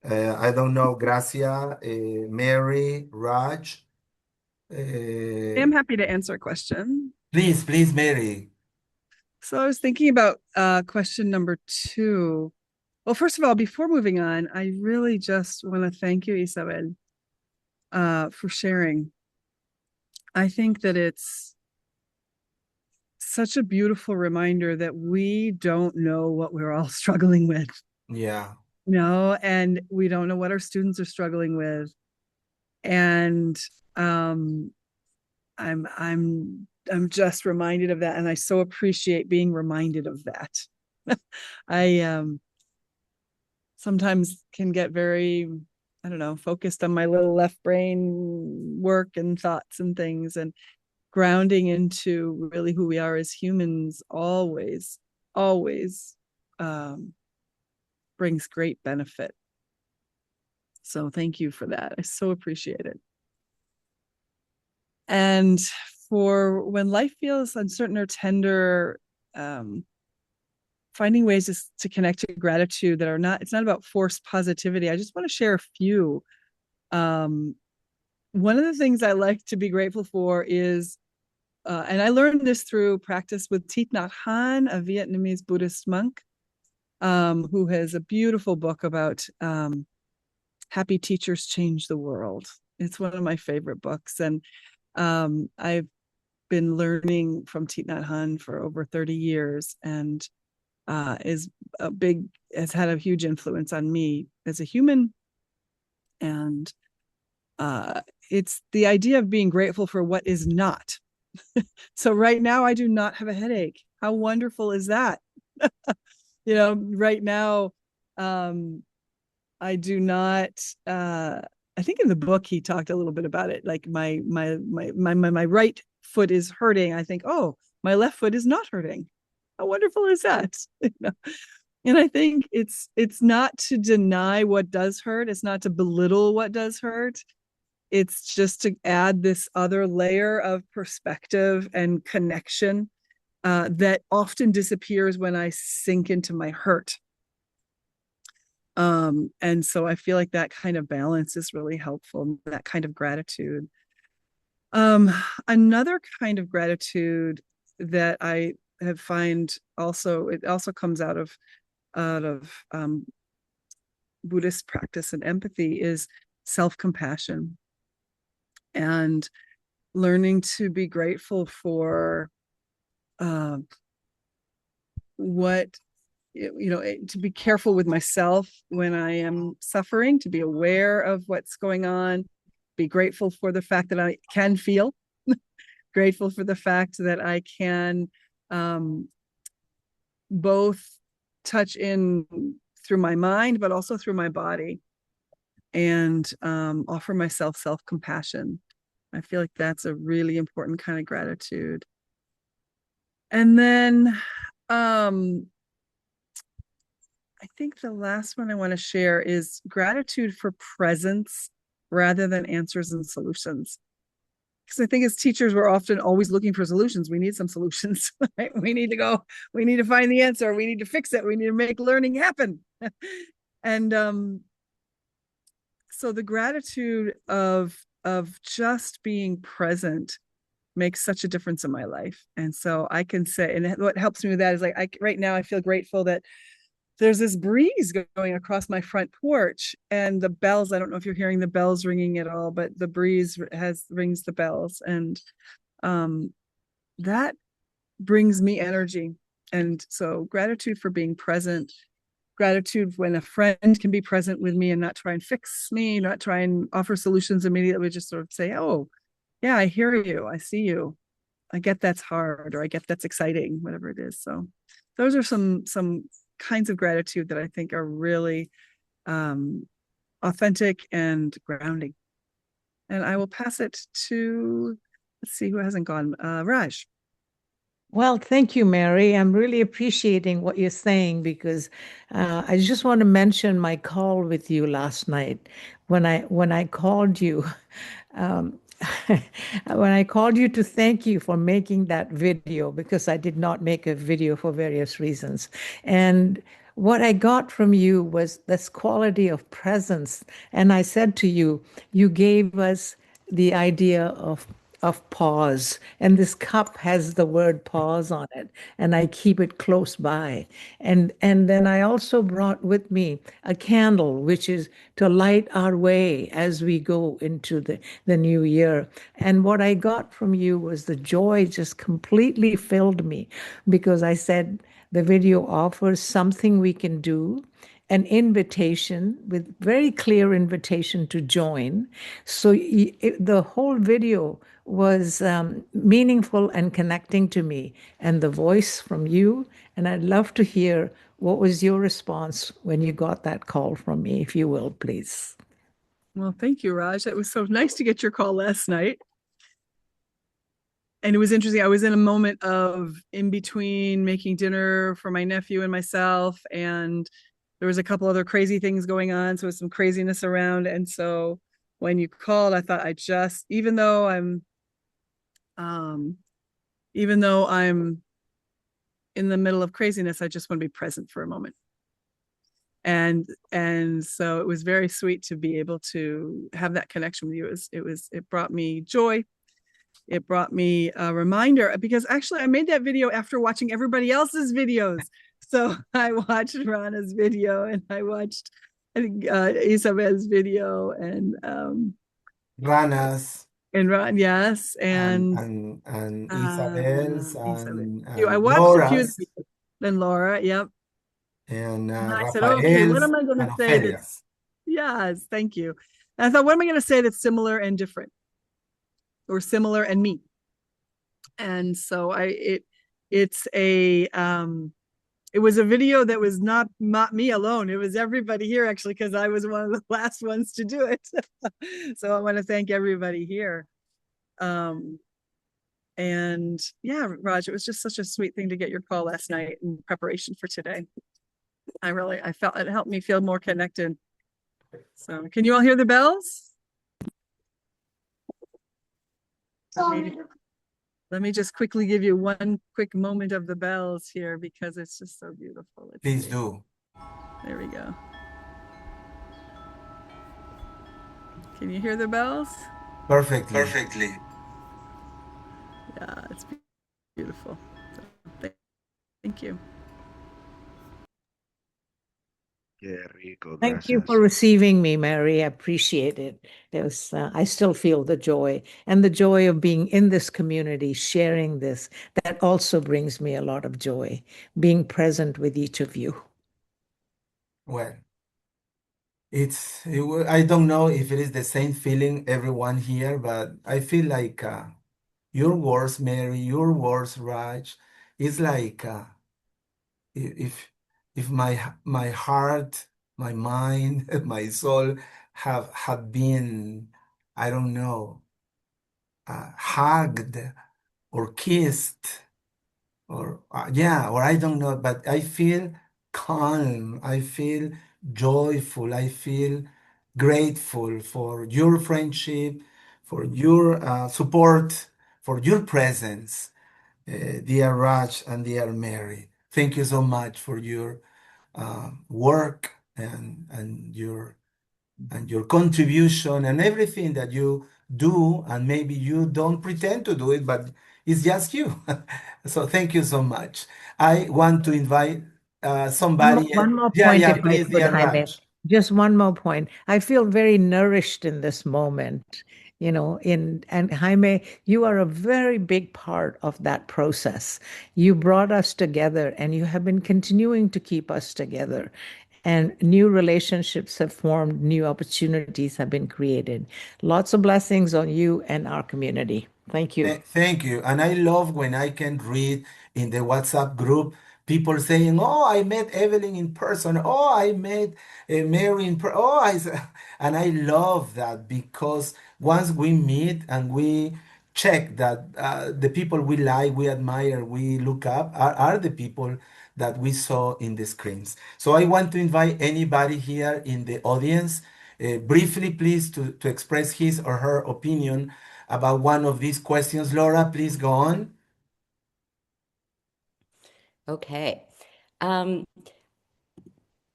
I don't know, Gracia, Mary, Raj. I'm happy to answer a question. Please, Mary. So I was thinking about question number 2. Well, first of all, before moving on, I really just want to thank you, Isabel, for sharing. I think that it's such a beautiful reminder that we don't know what we're all struggling with. Yeah. No, and we don't know what our students are struggling with. And I'm just reminded of that, and I so appreciate being reminded of that. I sometimes can get very, I don't know, focused on my little left brain work and thoughts and things, and grounding into really who we are as humans always brings great benefit. So thank you for that. I so appreciate it. And for when life feels uncertain or tender, finding ways to connect to gratitude that are not, it's not about forced positivity. I just want to share a few. One of the things I like to be grateful for is, and I learned this through practice with Thich Nhat Hanh, a Vietnamese Buddhist monk, who has a beautiful book about happy teachers change the world. It's one of my favorite books. And I've been learning from Thich Nhat Hanh for over 30 years, and has had a huge influence on me as a human. And it's the idea of being grateful for what is not. So right now I do not have a headache. How wonderful is that? Right now I do not I think in the book he talked a little bit about it, like my right foot is hurting. I think, oh, my left foot is not hurting. How wonderful is that? And I think it's not to deny what does hurt. It's not to belittle what does hurt. It's just to add this other layer of perspective and connection that often disappears when I sink into my hurt. And so I feel like that kind of balance is really helpful, that kind of gratitude. Another kind of gratitude that I have find also, it also comes out of out of Buddhist practice and empathy is self-compassion, and learning to be grateful for what, to be careful with myself when I am suffering, to be aware of what's going on, be grateful for the fact that I can feel, grateful for the fact that I can both touch in through my mind, but also through my body, and offer myself self-compassion. I feel like that's a really important kind of gratitude. And then I think the last one I want to share is gratitude for presence rather than answers and solutions. Because I think as teachers, we're often always looking for solutions. We need some solutions, right? We need to find the answer. We need to fix it. We need to make learning happen. And so the gratitude of just being present makes such a difference in my life. And so I can say, and what helps me with that is like, right now I feel grateful that there's this breeze going across my front porch, and the bells, I don't know if you're hearing the bells ringing at all, but the breeze rings the bells, and that brings me energy. And so gratitude for being present, gratitude when a friend can be present with me and not try and fix me, not try and offer solutions immediately, just sort of say, oh yeah, I hear you, I see you, I get that's hard, or I get that's exciting, whatever it is. So those are some kinds of gratitude that I think are really authentic and grounding. And I will pass it to, let's see who hasn't gone, Raj. Well, thank you, Mary. I'm really appreciating what you're saying, because I just want to mention my call with you last night. When I called you, when I called you to thank you for making that video, because I did not make a video for various reasons. And what I got from you was this quality of presence. And I said to you, you gave us the idea of pause, and this cup has the word pause on it, and I keep it close by. And then I also brought with me a candle, which is to light our way as we go into the new year. And what I got from you was the joy just completely filled me, because I said the video offers something we can do, an invitation, with very clear invitation to join. So the whole video was meaningful and connecting to me, and the voice from you. And I'd love to hear what was your response when you got that call from me, if you will, please. Well, thank you, Raj. It was so nice to get your call last night. And it was interesting. I was in a moment of in between making dinner for my nephew and myself, and there was a couple other crazy things going on. So it was some craziness around. And so when you called, I thought even though I'm in the middle of craziness, I just want to be present for a moment. And so it was very sweet to be able to have that connection with you. It brought me joy. It brought me a reminder, because actually I made that video after watching everybody else's videos. So I watched Rana's video, and I watched, I think, Isabel's video, and Rana's, and Ron, yes, and Isabel's, I and watched a few of Laura's, the videos. Then Laura, yep. and And I said, okay, what Rafael's, am I going and to say that's, Ofelia's. yes, thank you. And I thought, what am I going to say that's similar and different, or similar and me? And so it was a video that was not me alone. It was everybody here, actually, because I was one of the last ones to do it. So I want to thank everybody here. And yeah, Raj, it was just such a sweet thing to get your call last night in preparation for today. I felt it helped me feel more connected. So can you all hear the bells? Let me just quickly give you one quick moment of the bells here, because it's just so beautiful. Please do. There we go. Can you hear the bells? Perfectly. Yeah, it's beautiful. Thank you. Qué rico, Thank you for gracias. receiving me, Mary. I appreciate it. I still feel the joy and the joy of being in this community, sharing this. That also brings me a lot of joy, being present with each of you. Well, I don't know if it is the same feeling everyone here, but I feel like your words, Mary, your words, Raj, is like if my heart, my mind, my soul have been, I don't know, hugged or kissed or yeah, or I don't know, but I feel calm, I feel joyful, I feel grateful for your friendship, for your support, for your presence, dear Raj and dear Mary. Thank you so much for your work and your contribution and everything that you do, and maybe you don't pretend to do it, but it's just you. So thank you so much. I want to invite somebody. One more Yeah, point, yeah, if I please, could, dear Jaime. Raj. Just one more point. I feel very nourished in this moment, and Jaime, you are a very big part of that process. You brought us together and you have been continuing to keep us together. And new relationships have formed, new opportunities have been created. Lots of blessings on you and our community. Thank you. Thank you. And I love when I can read in the WhatsApp group people saying, "Oh, I met Evelyn in person. Oh, I met Mary in person." And I love that because once we meet and we check that the people we like, we admire, we look up are the people that we saw in the screens. So I want to invite anybody here in the audience, briefly, please, to express his or her opinion about one of these questions. Laura, please go on. Okay. Um,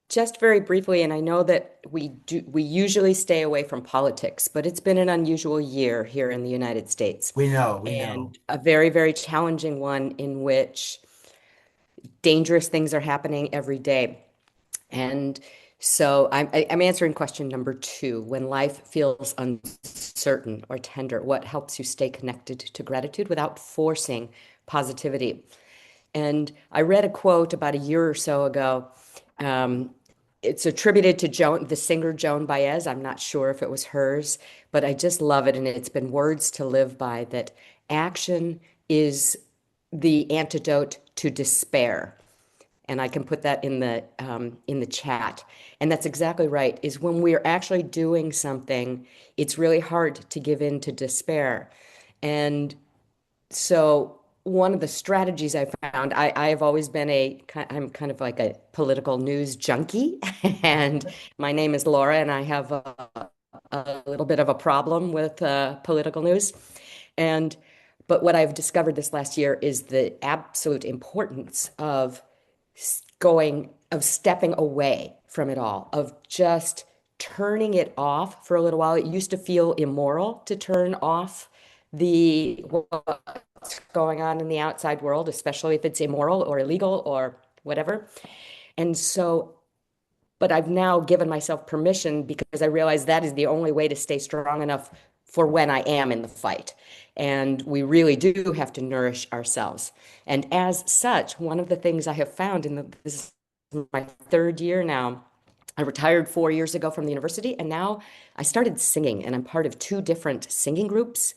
just very briefly, and I know that we usually stay away from politics, but it's been an unusual year here in the United States, We know, we know. and a very, very challenging one in which dangerous things are happening every day. And so I'm answering question number 2. When life feels uncertain or tender, what helps you stay connected to gratitude without forcing positivity? And I read a quote about a year or so ago. It's attributed to the singer Joan Baez. I'm not sure if it was hers, but I just love it. And it's been words to live by, that action is the antidote to despair. And I can put that in the chat. And that's exactly right, is when we're actually doing something, it's really hard to give in to despair. And so one of the strategies I found, I have always been I'm kind of like a political news junkie. And my name is Laura, and I have a little bit of a problem with political news. But what I've discovered this last year is the absolute importance of stepping away from it all, of just turning it off for a little while. It used to feel immoral to turn off what's going on in the outside world, especially if it's immoral or illegal or whatever. And so, but I've now given myself permission, because I realize that is the only way to stay strong enough for when I am in the fight. And we really do have to nourish ourselves. And as such, one of the things I have found this is my 3rd year now. I retired 4 years ago from the university, and now I started singing, and I'm part of 2 different singing groups.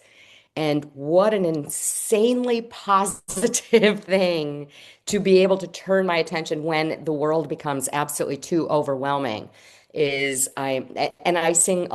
And what an insanely positive thing to be able to turn my attention when the world becomes absolutely too overwhelming. We sing,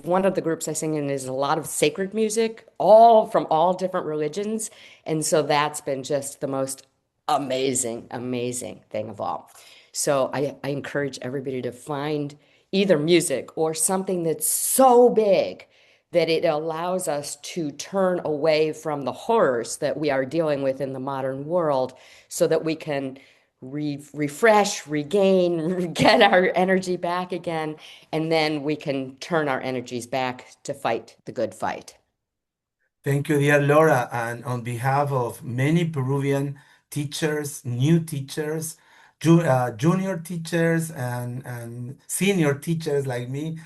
one of the groups I sing in is a lot of sacred music, all from all different religions. And so that's been just the most amazing, amazing thing of all. So I encourage everybody to find either music or something that's so big that it allows us to turn away from the horrors that we are dealing with in the modern world, so that we can refresh, regain, get our energy back again, and then we can turn our energies back to fight the good fight. Thank you, dear Laura. And on behalf of many Peruvian teachers, new teachers, junior teachers and senior teachers like me,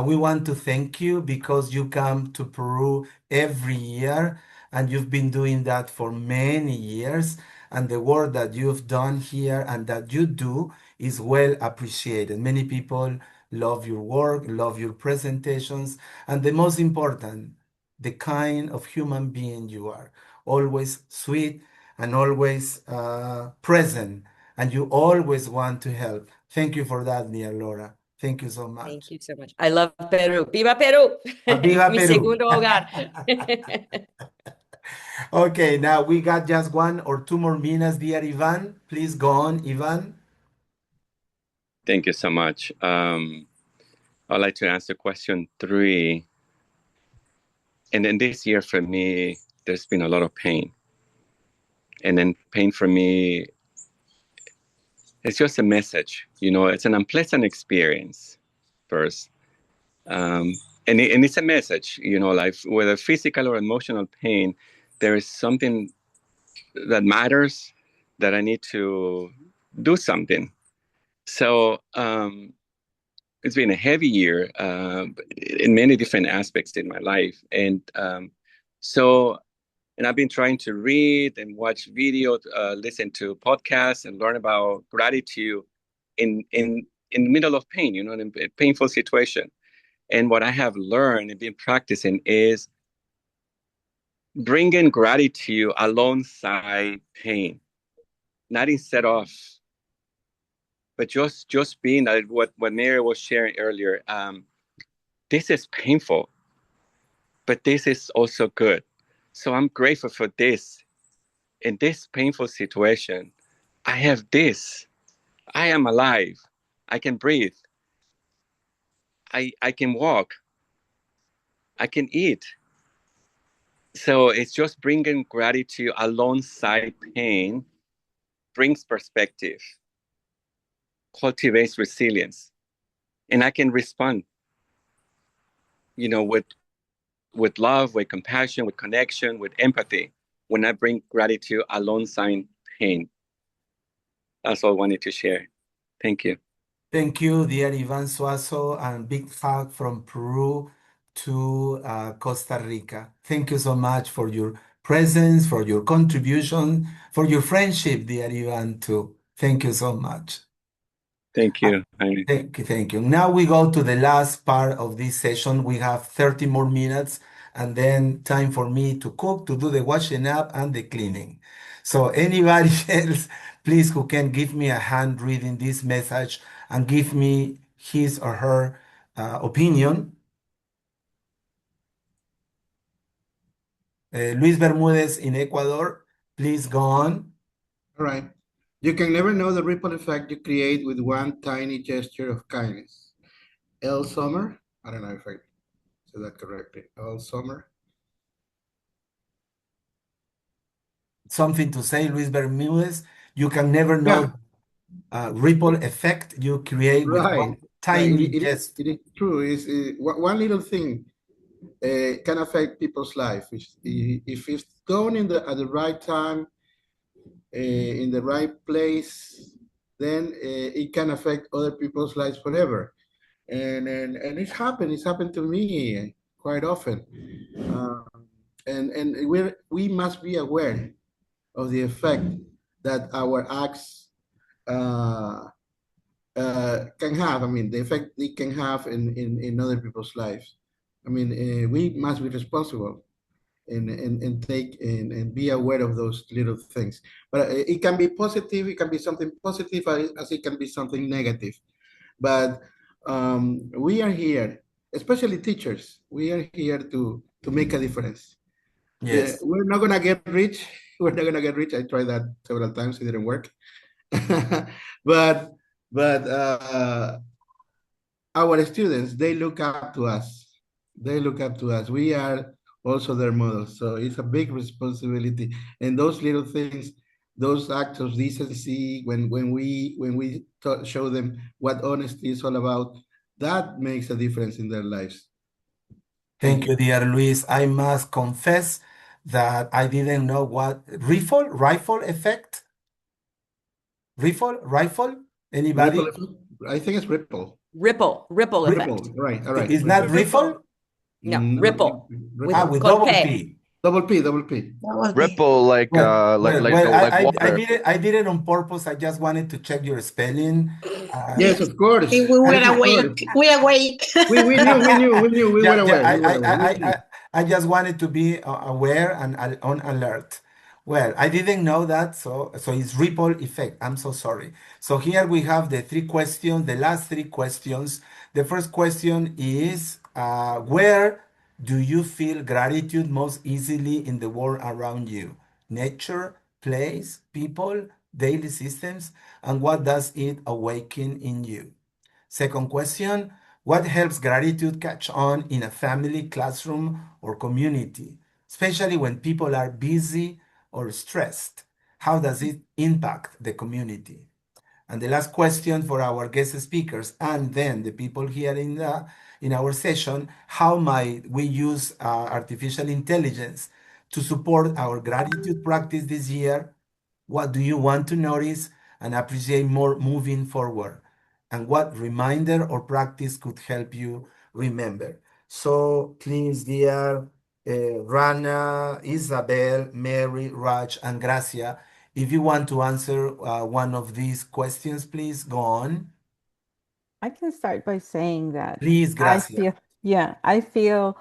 we want to thank you because you come to Peru every year and you've been doing that for many years. And the work that you've done here and that you do is well appreciated. Many people love your work, love your presentations, and the most important, the kind of human being you are. Always sweet and always present, and you always want to help. Thank you for that, dear Laura. Thank you so Thank much. you so much. I love Peru. ¡Viva Peru! Viva Mi Peru. segundo hogar. Okay, now we got just 1 or 2 more minutes, dear Ivan. Please go on, Ivan. Thank you so much. I'd like to answer question 3. And then this year for me, there's been a lot of pain. And then pain for me, it's just a message. It's an unpleasant experience first. And it's a message, like whether physical or emotional pain, there is something that matters that I need to do something. So it's been a heavy year in many different aspects in my life. And I've been trying to read and watch video, listen to podcasts and learn about gratitude in the middle of pain, in a painful situation. And what I have learned and been practicing is bringing gratitude alongside pain, not instead of, but just being that what María was sharing earlier. This is painful, but this is also good. So I'm grateful for this. In this painful situation, I have this. I am alive. I can breathe. I can walk. I can eat. So it's just bringing gratitude alongside pain, brings perspective, cultivates resilience, and I can respond, with love, with compassion, with connection, with empathy, when I bring gratitude alongside pain. That's all I wanted to share. Thank you. Thank you, dear Ivan Suazo, and big hug from Peru to Costa Rica. Thank you so much for your presence, for your contribution, for your friendship, dear Ivan, too. Thank you so much. Thank you, Jaime. Thank you. Now we go to the last part of this session. We have 30 more minutes and then time for me to cook, to do the washing up and the cleaning. So anybody else, please, who can give me a hand reading this message and give me his or her opinion. Luis Bermudez in Ecuador, please go on. All right. You can never know the ripple effect you create with one tiny gesture of kindness. L. Sommer, I don't know if I said that correctly. L. Sommer. Something to say, Luis Bermudez. You can never know ripple effect you create with one tiny gesture. It is true. It's, one little thing can affect people's life. If it's done at the right time, in the right place, then it can affect other people's lives forever. And it's happened. It's happened to me quite often. And we must be aware of the effect that our acts can have. I mean, the effect it can have in other people's lives. I mean, we must be responsible and take and be aware of those little things. But it can be positive. It can be something positive as it can be something negative. But we are here, especially teachers. We are here to make a difference. Yes. We're not gonna get rich. We're not gonna get rich. I tried that several times. It didn't work. but our students, they look up to us. They look up to us. We are also their models. So it's a big responsibility. And those little things, those acts of decency, when we show them what honesty is all about, that makes a difference in their lives. Thank you, dear Luis. I must confess that I didn't know what rifle effect. Rifle? Anybody? Ripple effect? I think it's ripple. Ripple effect. Ripple, right, all right. Is not riffle? No, No, ripple. ripple. With Con double P. P. Double P, double P. Ripple like water. I did it on purpose. I just wanted to check your spelling. Yes, of course. We were Yes, of course. awake. We awake. We knew. We were aware. We were aware. I just wanted to be aware and on alert. Well, I didn't know that, so it's ripple effect. I'm so sorry. So here we have the three questions, the last three questions. The first question is, where do you feel gratitude most easily in the world around you? Nature, place, people, daily systems, and what does it awaken in you? Second question, what helps gratitude catch on in a family, classroom, or community, especially when people are busy or stressed? How does it impact the community? And the last question for our guest speakers and then the people here in our session, how might we use artificial intelligence to support our gratitude practice this year? What do you want to notice and appreciate more moving forward? And what reminder or practice could help you remember? So please, dear Rana, Isabel, Mary, Raj, and Gracia, if you want to answer one of these questions, please go on. I can start by saying that Please, Gracia. I feel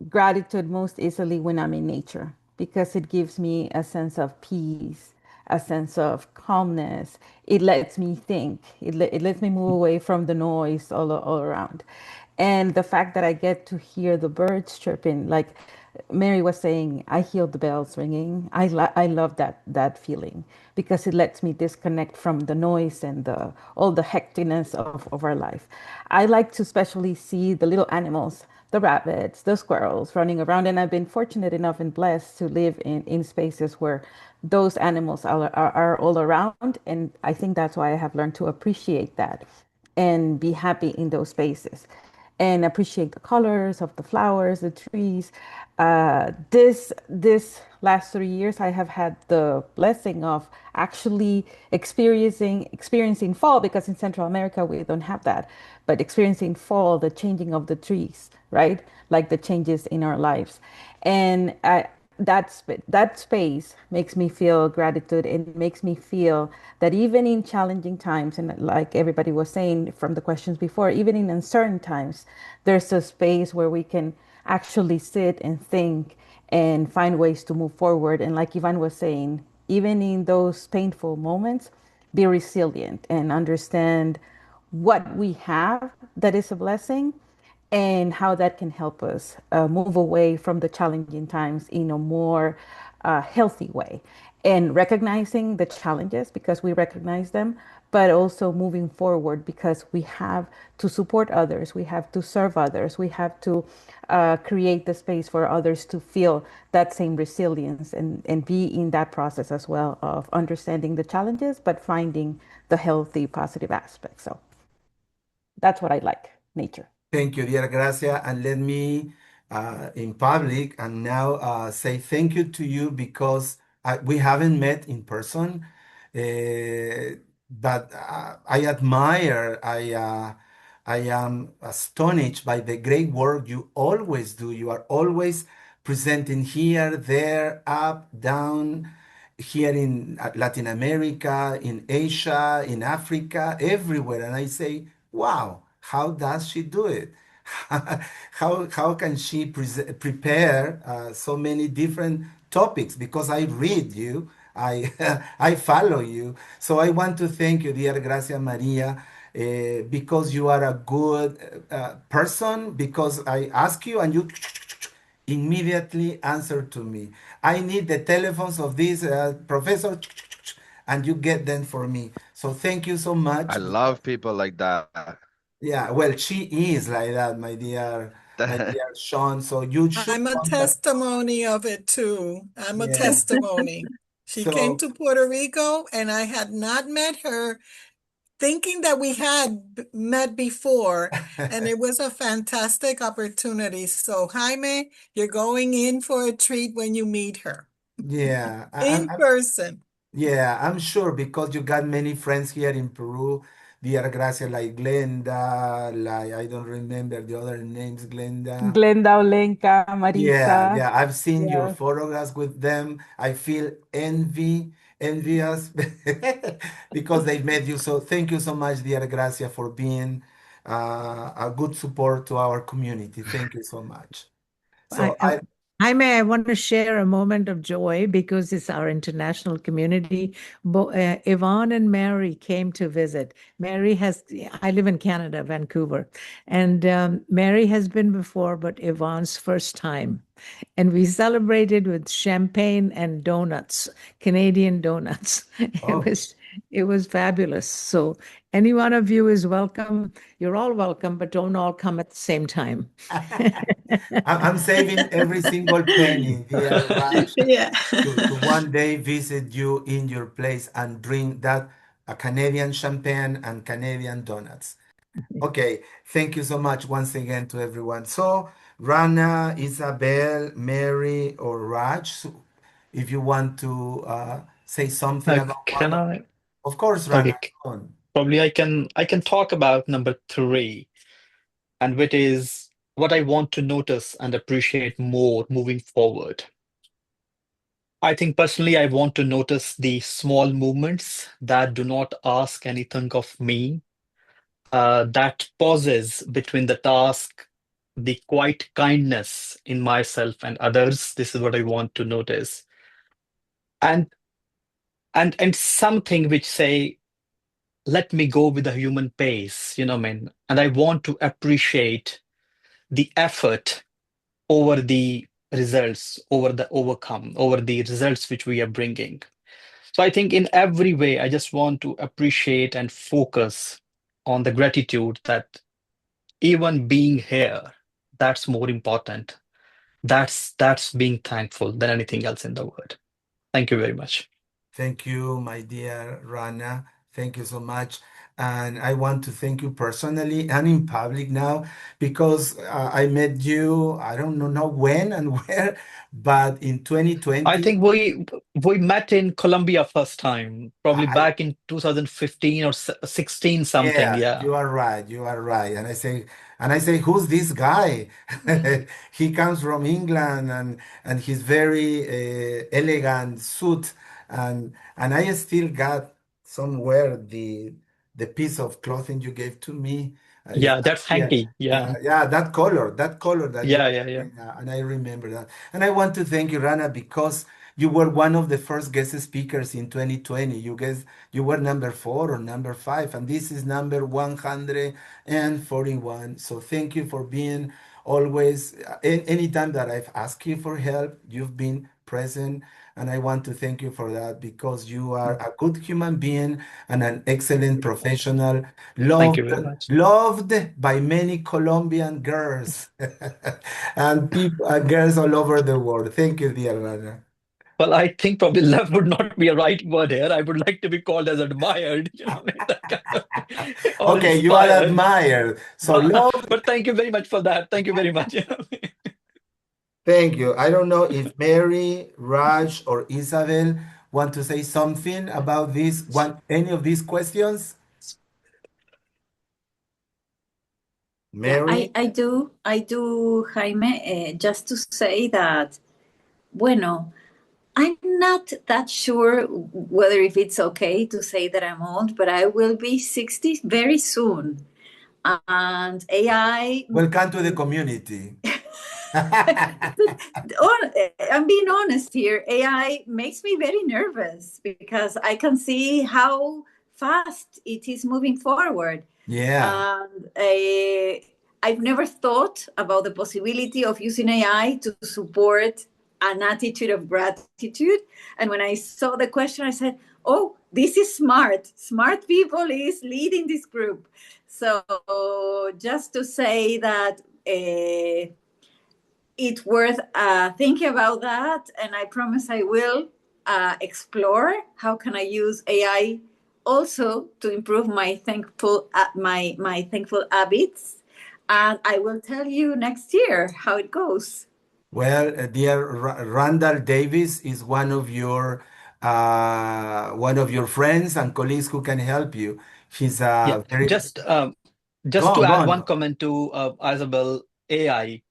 gratitude most easily when I'm in nature because it gives me a sense of peace, a sense of calmness. It lets me think. It lets me move away from the noise all around. And the fact that I get to hear the birds chirping, like Mary was saying, I hear the bells ringing. I love that feeling because it lets me disconnect from the noise and all the hecticness of our life. I like to especially see the little animals, the rabbits, the squirrels running around. And I've been fortunate enough and blessed to live in spaces where those animals are all around. And I think that's why I have learned to appreciate that and be happy in those spaces and appreciate the colors of the flowers, the trees. This last 3 years, I have had the blessing of actually experiencing fall because in Central America we don't have that, but experiencing fall, the changing of the trees, right? Like the changes in our lives, and that space makes me feel gratitude and makes me feel that even in challenging times, and like everybody was saying from the questions before, even in uncertain times, there's a space where we can actually sit and think and find ways to move forward. And like Ivan was saying, even in those painful moments, be resilient and understand what we have that is a blessing and how that can help us move away from the challenging times in a more healthy way. And recognizing the challenges because we recognize them, but also moving forward because we have to support others, we have to serve others, we have to create the space for others to feel that same resilience and be in that process as well of understanding the challenges, but finding the healthy, positive aspects. So that's what I like, nature. Thank you, dear Gracia. And let me, in public, and now say thank you to you because we haven't met in person, but I admire, I am astonished by the great work you always do. You are always presenting here, there, up, down, here in Latin America, in Asia, in Africa, everywhere. And I say, wow, how does she do it? How can she prepare so many different topics? Because I read you, I I follow you. So I want to thank you, dear Gracia Maria, because you are a good person. Because I ask you and you immediately answer to me. I need the telephones of this professor, and you get them for me. So thank you so much. I love people like that. Yeah, well, she is like that, my dear Sean. So you should I'm a contact. testimony of it too. I'm a Yeah. testimony. She came So to Puerto Rico and I had not met her, thinking that we had met before, and it was a fantastic opportunity. So Jaime, you're going in for a treat when you meet her yeah, in person. Yeah, I'm sure because you got many friends here in Peru. Dear Gracia, like Glenda, like I don't remember the other names, Glenda. Glenda, Olenka, Yeah, Marisa. yeah, I've seen your Yes. photographs with them. I feel envious because they met you. So thank you so much, dear Gracia, for being a good support to our community. Thank you so much. So I, Jaime, I want to share a moment of joy because it's our international community. Yvonne and Mary came to visit. I live in Canada, Vancouver, and Mary has been before, but Yvonne's first time. And we celebrated with champagne and donuts, Canadian donuts. oh, It was fabulous. So any one of you is welcome. You're all welcome, but don't all come at the same time. I'm saving every single penny, dear Raj, Yeah. to one day visit you in your place and drink that a Canadian champagne and Canadian donuts. Okay, thank you so much once again to everyone. So, Rana, Isabel, Mary, or Raj, so if you want to say something about Can one, I? of course, Rana, Okay, go on. probably I can talk about number three, and which is what I want to notice and appreciate more moving forward. I think personally, I want to notice the small movements that do not ask anything of me, that pauses between the task, the quiet kindness in myself and others. This is what I want to notice. And and something which say, let me go with the human pace, what I mean? And I want to appreciate the effort over the results, over the results which we are bringing. So I think in every way, I just want to appreciate and focus on the gratitude that even being here, that's more important. That's being thankful than anything else in the world. Thank you very much. Thank you, my dear Rana. Thank you so much. And I want to thank you personally and in public now because I met you, I don't know when and where, but in I 2020, think we met in Colombia first time, probably I, back in 2015 or 16 something. yeah, Yeah. you are right. You are right. And I say, who's this guy? He comes from England and he's very elegant suit and I still got somewhere the piece of clothing you gave to me. Yeah, that's Yeah, hanky. yeah, Yeah. yeah, that color that you Yeah, yeah, yeah. and I remember that. And I want to thank you, Rana, because you were one of the first guest speakers in 2020. You were number 4 or number 5, and this is number 141. So thank you for being always, anytime that I've asked you for help, you've been present. And I want to thank you for that because you are a good human being and an excellent professional, Thank loved, you very much. loved by many Colombian girls and people, girls all over the world. Thank you, dear Rana. Well, I think probably love would not be a right word here. I would like to be called as admired, that kind of thing, or Okay, you are inspired. admired. So But, love, but thank you very much for that. Thank you very much. thank you. I don't know if Mary, Raj, or Isabel want to say something about any of these questions. Yeah, Mary? I do, Jaime, just to say that, bueno, I'm not that sure whether if it's okay to say that I'm old, but I will be 60 very soon. And AI, Welcome to the community. I'm being honest here, AI makes me very nervous because I can see how fast it is moving forward. Yeah. And I've never thought about the possibility of using AI to support an attitude of gratitude. And when I saw the question, I said, oh, this is smart. Smart people is leading this group. So just to say that it's worth thinking about that. And I promise I will explore how can I use AI also to improve my my thankful habits. And I will tell you next year how it goes. Well, dear Randall Davis is one of your one of your friends and colleagues who can help you. He's Yeah, very go just to on, go add one on. comment to Isabel, AI.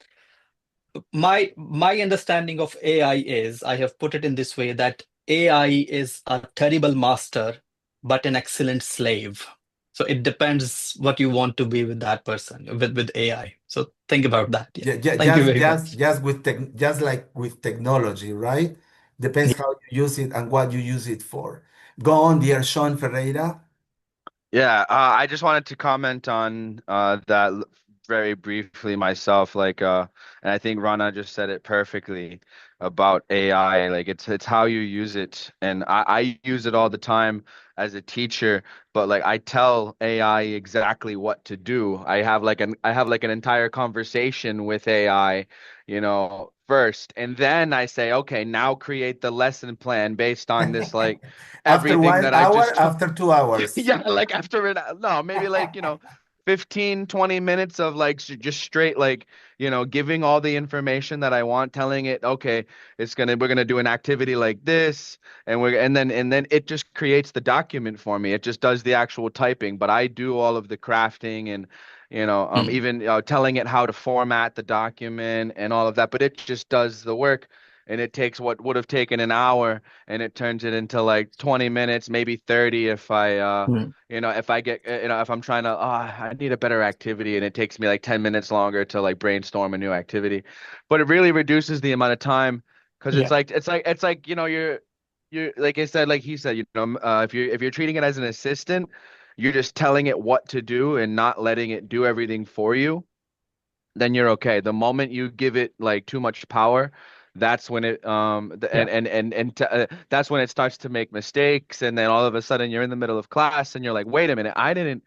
My understanding of AI is, I have put it in this way, that AI is a terrible master, but an excellent slave. So it depends what you want to be with that person, with AI. So think about that. Yeah. Thank you very much. Just like with technology, right? Depends Yeah. how you use it and what you use it for. Go on, dear Sean Ferreira. Yeah, I just wanted to comment on very briefly myself. And I think Rana just said it perfectly about AI. Like it's how you use it, and I use it all the time as a teacher. But like I tell AI exactly what to do. I have like an entire conversation with AI, first, and then I say, okay, now create the lesson plan based on this, like After everything one that I hour, just after 2 hours. yeah, like after it, no, maybe like, 15, 20 minutes of like just straight, like, giving all the information that I want, telling it, okay, we're gonna do an activity like this, and then it just creates the document for me. It just does the actual typing, but I do all of the crafting and, even telling it how to format the document and all of that, but it just does the work. And it takes what would have taken an hour and it turns it into like 20 minutes, maybe 30 if if I get, if I'm trying to, I need a better activity and it takes me like 10 minutes longer to like brainstorm a new activity. But it really reduces the amount of time because Yeah. it's like, you're like I said, like he said, if you're treating it as an assistant, you're just telling it what to do and not letting it do everything for you, then you're okay. The moment you give it like too much power, that's when it Yeah. that's when it starts to make mistakes, and then all of a sudden you're in the middle of class and you're like, wait a minute, I didn't,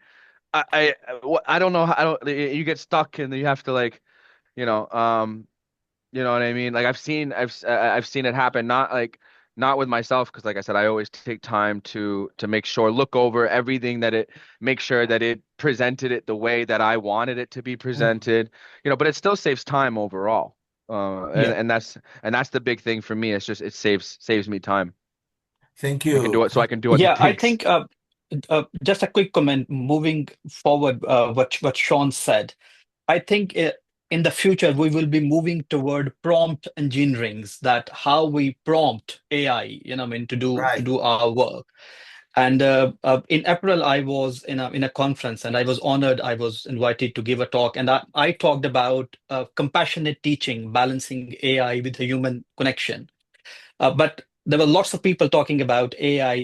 I don't know, I don't. You get stuck and you have to like, you know, um, you know what I mean? Like I've seen it happen, not with myself, because like I said, I always take time to make sure, look over everything make sure that it presented it the way that I wanted it to be Mm. presented, but it still saves time overall. Yeah. And that's the big thing for me. It's just it saves me time. Thank I can you. do it so I can do other Yeah, I things. think just a quick comment moving forward, what Sean said. I think in the future we will be moving toward prompt engineerings, that how we prompt AI, to Right. do our work. And in April, I was in a conference, and I was honored. I was invited to give a talk, and I talked about compassionate teaching, balancing AI with the human connection. But there were lots of people talking about AI,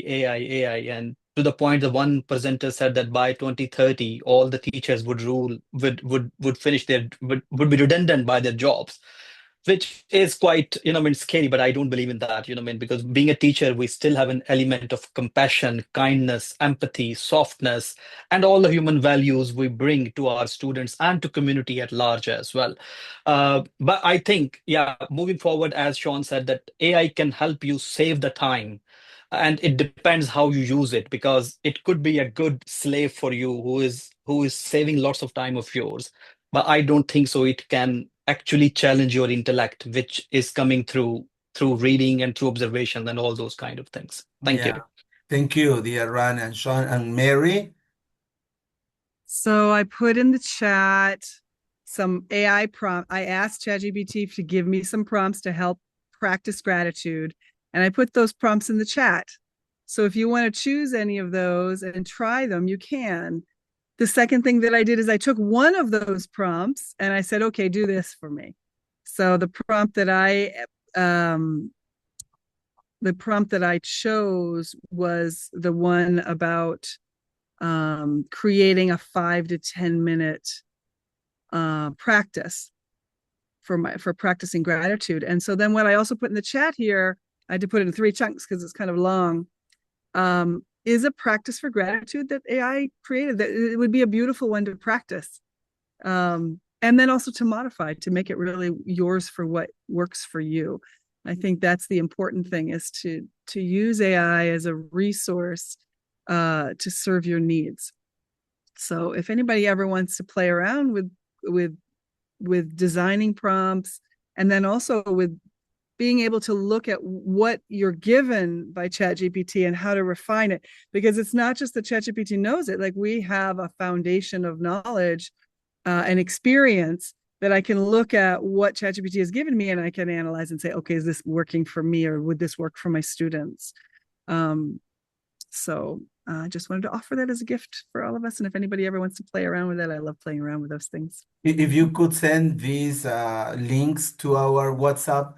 and to the point that one presenter said that by 2030, all the teachers would finish would be redundant by their jobs, which is quite, scary, but I don't believe in that, because being a teacher, we still have an element of compassion, kindness, empathy, softness, and all the human values we bring to our students and to community at large as well. But I think, yeah, moving forward, as Sean said, that AI can help you save the time. And it depends how you use it, because it could be a good slave for you who is saving lots of time of yours. But I don't think so. It can actually challenge your intellect, which is coming through reading and through observation and all those kind of things. Thank you. Yeah. Thank you, dear Rana and Sean and Mary. So I put in the chat some AI prompt. I asked ChatGPT to give me some prompts to help practice gratitude, and I put those prompts in the chat. So if you want to choose any of those and try them, you can. The second thing that I did is I took one of those prompts and I said, okay, do this for me. So the prompt that I chose was the one about creating a 5 to 10 minute practice for practicing gratitude. And so then what I also put in the chat here, I had to put it in 3 chunks because it's kind of long, is a practice for gratitude that AI created. That it would be a beautiful one to practice. And then also to modify, to make it really yours for what works for you. I think that's the important thing, is to use AI as a resource to serve your needs. So if anybody ever wants to play around with designing prompts, and then also with being able to look at what you're given by ChatGPT and how to refine it, because it's not just that ChatGPT knows it. Like, we have a foundation of knowledge and experience that I can look at what ChatGPT has given me, and I can analyze and say, okay, is this working for me, or would this work for my students? So I just wanted to offer that as a gift for all of us. And if anybody ever wants to play around with it, I love playing around with those things. If you could send these links to our WhatsApp,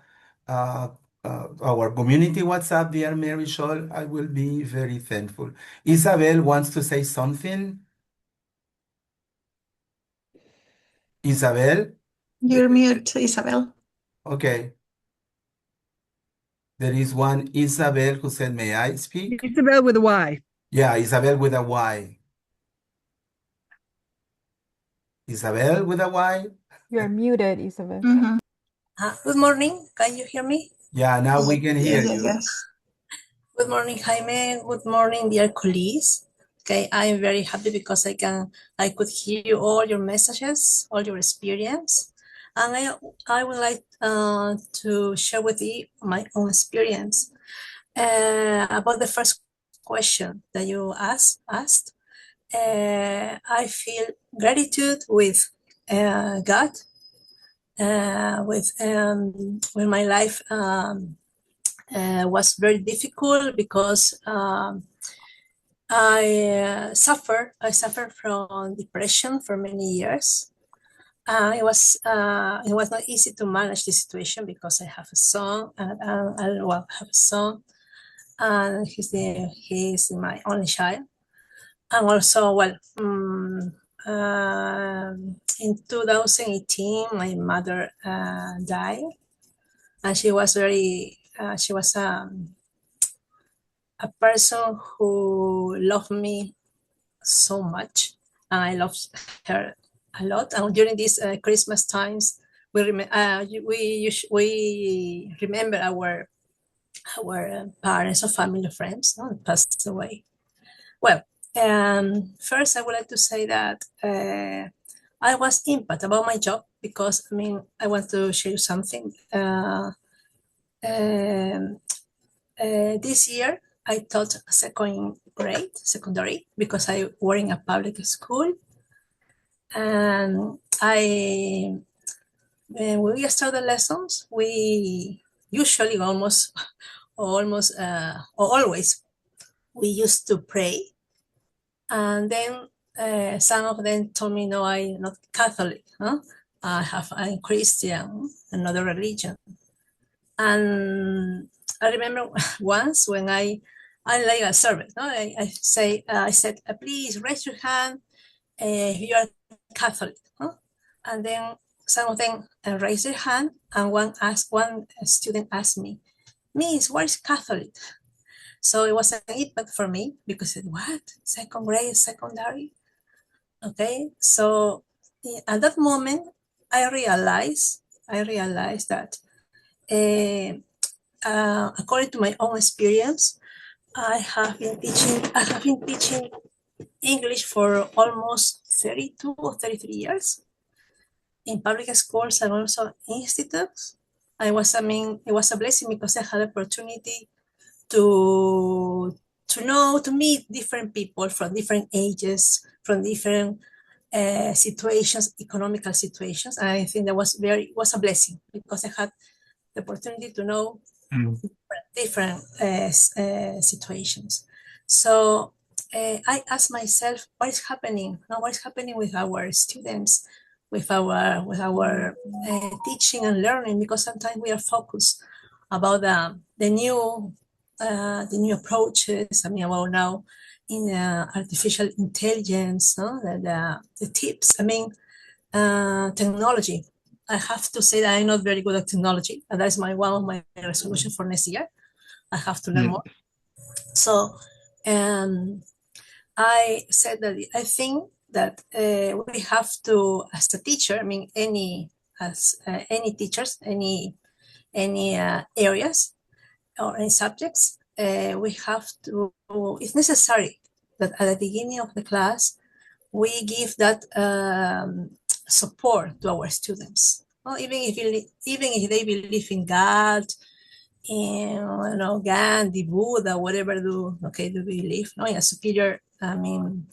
our community WhatsApp, dear Mary Scholl, I will be very thankful. Isabel wants to say something. Isabel? You're mute, Isabel. Okay. There is one Isabel who said, may I speak? Isabel with a Y. Yeah, Isabel with a Y. Isabel with a Y? You're muted, Isabel. Good morning. Can you hear me? Yeah, now we can hear you. Yes. Good morning, Jaime. Good morning, dear colleagues. Okay, I am very happy because I could hear all your messages, all your experience, and I would like to share with you my own experience about the first question that you asked. I feel gratitude with God, with when my life was very difficult because I suffered from depression for many years. It was not easy to manage the situation because I have a son, and I have a son, and he's my only child. And also, in 2018, my mother died, and she was a person who loved me so much, and I loved her a lot. And during these Christmas times, we remember our parents or family friends who passed away. Well, first I would like to say that I was impacted about my job because I want to share you something. This year I taught secondary, because I work in a public school, and when we start the lessons, we usually always we used to pray, and then some of them told me, no, I'm not Catholic, I'm Christian, another religion. And I remember once when I like a service, I said, please raise your hand if you are Catholic, and then some of them raised their hand, and one student asked me, Miss, what is Catholic? So it was an impact for me because I said, what? Second grade, secondary? Okay, so at that moment, I realized that according to my own experience, I have been teaching English for almost 32 or 33 years in public schools and also institutes. It was a blessing because I had the opportunity to meet different people from different ages, from different situations, economical situations. And I think that was a blessing because I had the opportunity to know different situations. So I asked myself, what is happening? What is happening with our students, with our teaching and learning? Because sometimes we are focused about the new approaches. About now in artificial intelligence, the tips. Technology. I have to say that I'm not very good at technology, and that's one of my resolutions for next year. I have to learn more. So I said that I think that we have to, as a teacher, any teachers, any areas or any subjects, we have to, it's necessary that at the beginning of the class, we give that support to our students. Well, even if they believe in God, in Gandhi, Buddha, whatever do believe, no, in a superior, something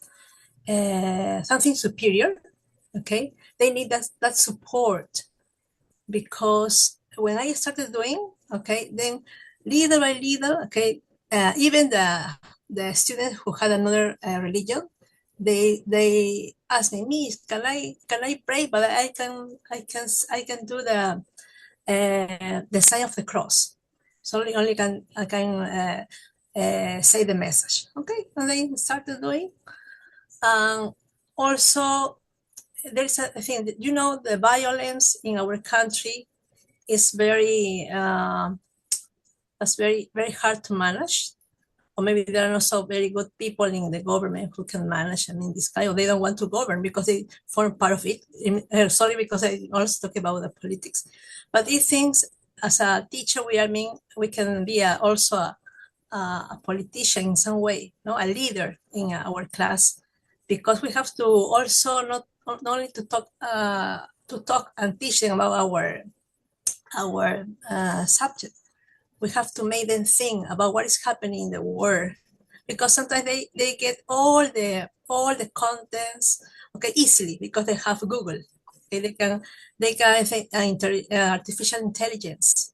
superior, okay, they need that support, because when I started doing, okay, then little by little, okay, even the students who had another religion, they asked me, Miss, can I pray? But I can do the sign of the cross. So only I can say the message. Okay, and they started doing. Also, there's a thing that, the violence in our country is very very hard to manage. Or maybe there are not so very good people in the government who can manage. This kind of, they don't want to govern because they form part of it. Sorry, because I also talk about the politics. But these things, as a teacher, we can be also a politician in some way, no, a leader in our class, because we have to also not only to talk and teach them about our subject. We have to make them think about what is happening in the world, because sometimes they get all the contents, okay, easily, because they have Google. Okay, they can think artificial intelligence.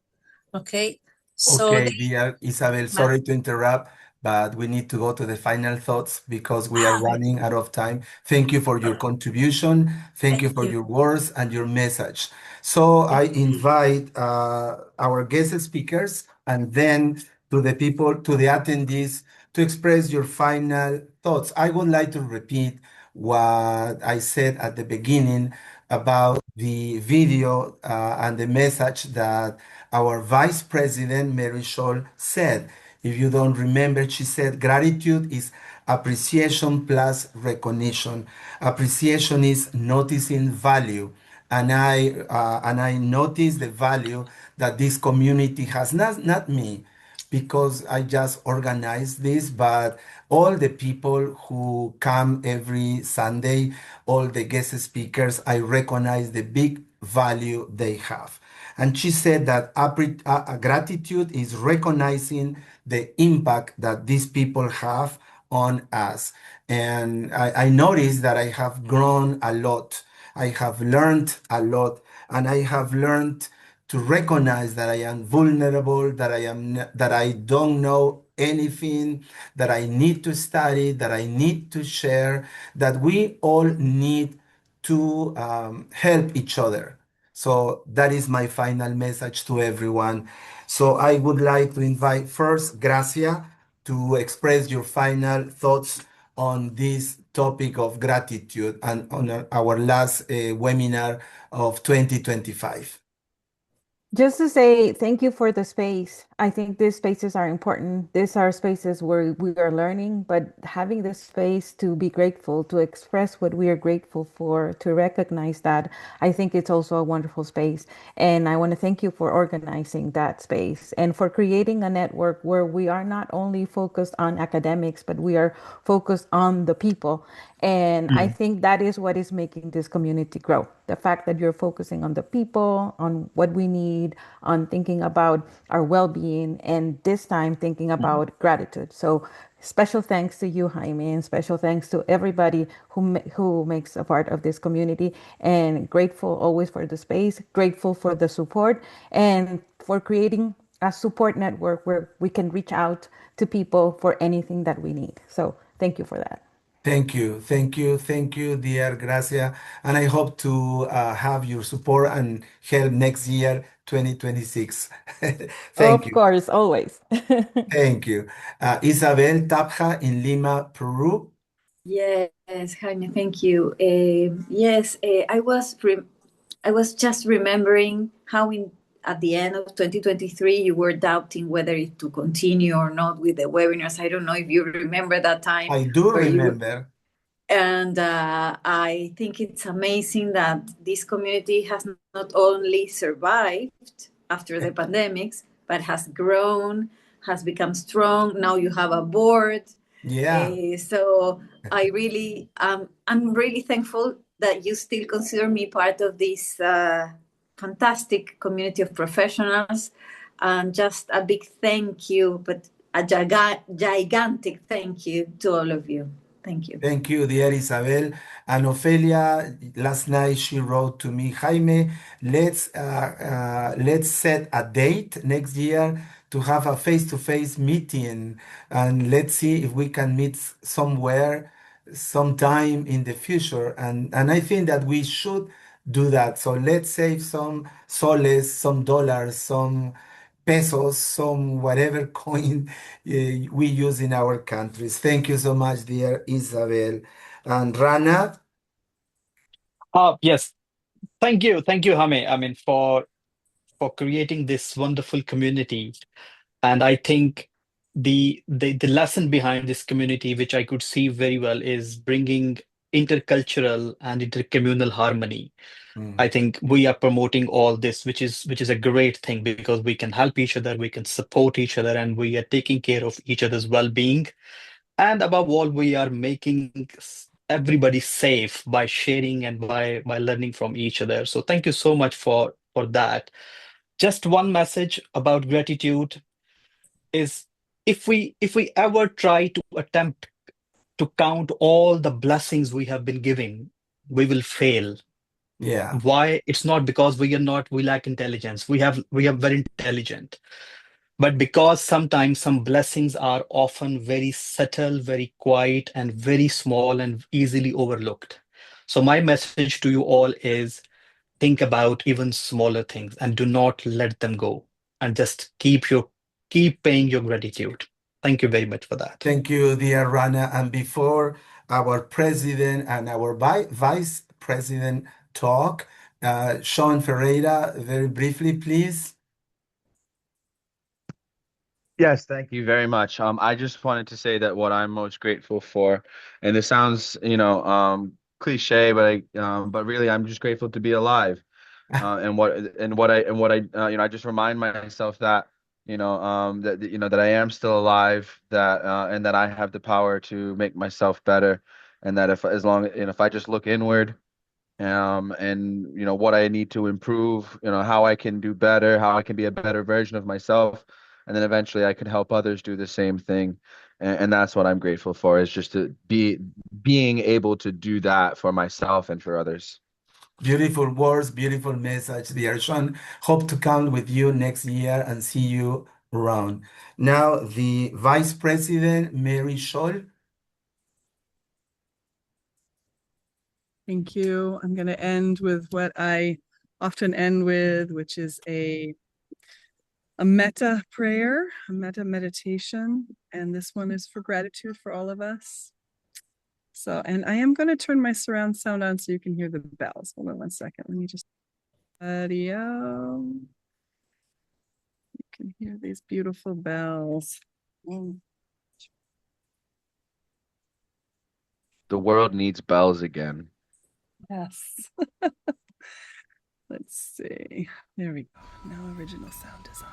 Okay, so Okay, dear Isabel, sorry to interrupt, but we need to go to the final thoughts because we are running out of time. Thank you for your contribution. Thank you for your words and your message. So I invite our guest speakers and then to the people, to the attendees, to express your final thoughts. I would like to repeat what I said at the beginning about the video and the message that our Vice President Mary Scholl said. If you don't remember, she said gratitude is appreciation plus recognition. Appreciation is noticing value. And I notice the value that this community has, not me, because I just organize this, but all the people who come every Sunday, all the guest speakers, I recognize the big value they have. And she said that gratitude is recognizing the impact that these people have on us. And I noticed that I have grown a lot. I have learned a lot, and I have learned to recognize that I am vulnerable, that I don't know anything, that I need to study, that I need to share, that we all need to help each other. So that is my final message to everyone. So I would like to invite first Grazzia to express your final thoughts on this topic of gratitude and on our last webinar of 2025. Just to say thank you for the space. I think these spaces are important. These are spaces where we are learning, but having this space to be grateful, to express what we are grateful for, to recognize that, I think it's also a wonderful space. And I want to thank you for organizing that space and for creating a network where we are not only focused on academics, but we are focused on the people. And I think that is what is making this community grow. The fact that you're focusing on the people, on what we need, on thinking about our well-being, and this time thinking about gratitude. So special thanks to you, Jaime, and special thanks to everybody who makes a part of this community. And grateful always for the space, grateful for the support, and for creating a support network where we can reach out to people for anything that we need. So thank you for that. Thank you, thank you, thank you, dear Gracia. And I hope to have your support and help next year, 2026. Thank Of you, course, always. thank you. Isabel Tapja in Lima, Peru. Yes, Jaime, thank you. Yes, I was just remembering how at the end of 2023 you were doubting whether to continue or not with the webinars. I don't know if you remember that time I do where you remember. and I think it's amazing that this community has not only survived after the pandemics, but has grown, has become strong. Now you have a board. Yeah. So I'm really thankful that you still consider me part of this fantastic community of professionals. And just a big thank you, but a gigantic thank you to all of you. Thank you. Thank you, dear Isabel. And Ophelia, last night she wrote to me, Jaime, let's set a date next year to have a face-to-face meeting, and let's see if we can meet somewhere, sometime in the future. And I think that we should do that. So let's save some soles, some dollars, some pesos, some whatever coin we use in our countries. Thank you so much, dear Isabel. And Rana, Yes, thank you, Jaime. I mean, for creating this wonderful community. And I think the lesson behind this community, which I could see very well, is bringing intercultural and intercommunal harmony. I think we are promoting all this, which is a great thing because we can help each other, we can support each other, and we are taking care of each other's well-being. And above all, we are making everybody safe by sharing and by learning from each other. So thank you so much for that. Just one message about gratitude is if we ever try to attempt to count all the blessings we have been giving, we will fail. yeah, Why? It's not because we lack intelligence. We are very intelligent. But because sometimes some blessings are often very subtle, very quiet, and very small and easily overlooked. So my message to you all is think about even smaller things and do not let them go. And just keep paying your gratitude. Thank you very much for that. thank you, dear Rana. And before our president and our vice president talk, Sean Ferreira, very briefly, please. Yes, thank you very much. I just wanted to say that what I'm most grateful for, and this sounds, cliche, but really, I'm just grateful to be alive. I just remind myself that, that I am still alive, and that I have the power to make myself better, and that if I just look inward, and what I need to improve, how I can do better, how I can be a better version of myself, and then eventually I can help others do the same thing, and that's what I'm grateful for, is just to being able to do that for myself and for others. Beautiful words, beautiful message, dear Sean. Hope to come with you next year and see you around. Now, the Vice President, Mary Scholl. Thank you. I'm going to end with what I often end with, which is a metta prayer, a metta meditation. And this one is for gratitude for all of us. So, and I am going to turn my surround sound on so you can hear the bells. Hold on one second. Let me just audio. You can hear these beautiful bells. The world needs bells again. Yes. Let's see. There we go. Now original sound is on.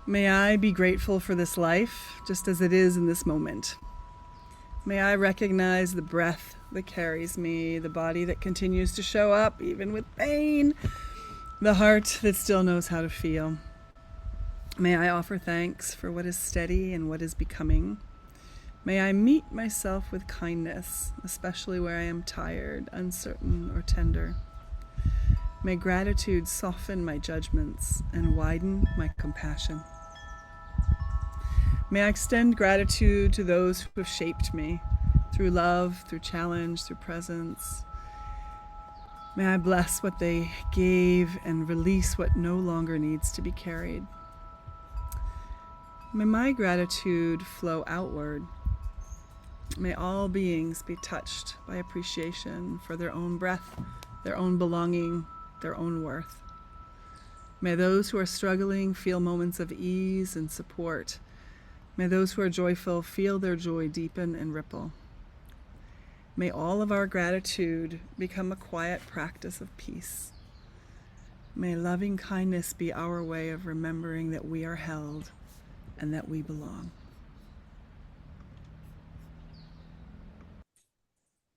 May I be grateful for this life, just as it is in this moment. May I recognize the breath that carries me, the body that continues to show up even with pain, the heart that still knows how to feel. May I offer thanks for what is steady and what is becoming. May I meet myself with kindness, especially where I am tired, uncertain, or tender. May gratitude soften my judgments and widen my compassion. May I extend gratitude to those who have shaped me through love, through challenge, through presence. May I bless what they gave and release what no longer needs to be carried. May my gratitude flow outward. May all beings be touched by appreciation for their own breath, their own belonging, their own worth. May those who are struggling feel moments of ease and support. May those who are joyful feel their joy deepen and ripple. May all of our gratitude become a quiet practice of peace. May loving kindness be our way of remembering that we are held and that we belong.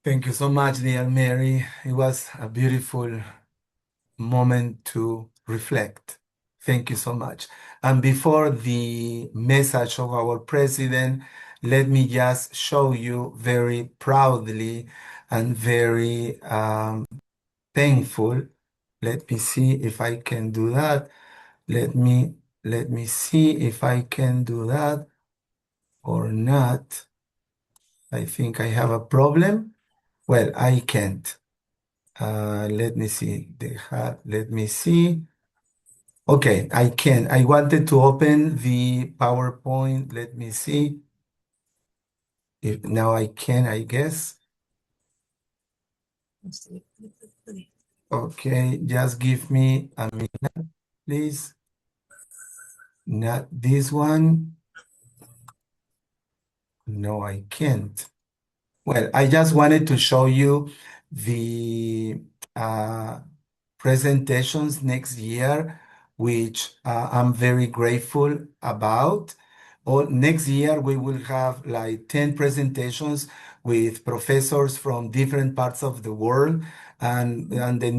Thank you so much, dear Mary. It was a beautiful moment to reflect. Thank you so much. And before the message of our president, let me just show you very proudly and very thankful. Let me see if I can do that. Let me see if I can do that or not. I think I have a problem. Well, I can't. Let me see. Let me see. Okay, I can. I wanted to open the PowerPoint. Let me see if now I can, I guess. Okay, just give me a minute, please. Not this one. No, I can't. Well, I just wanted to show you the uh, presentations next year, which I'm very grateful about. Next year, we will have like 10 presentations with professors from different parts of the world. And the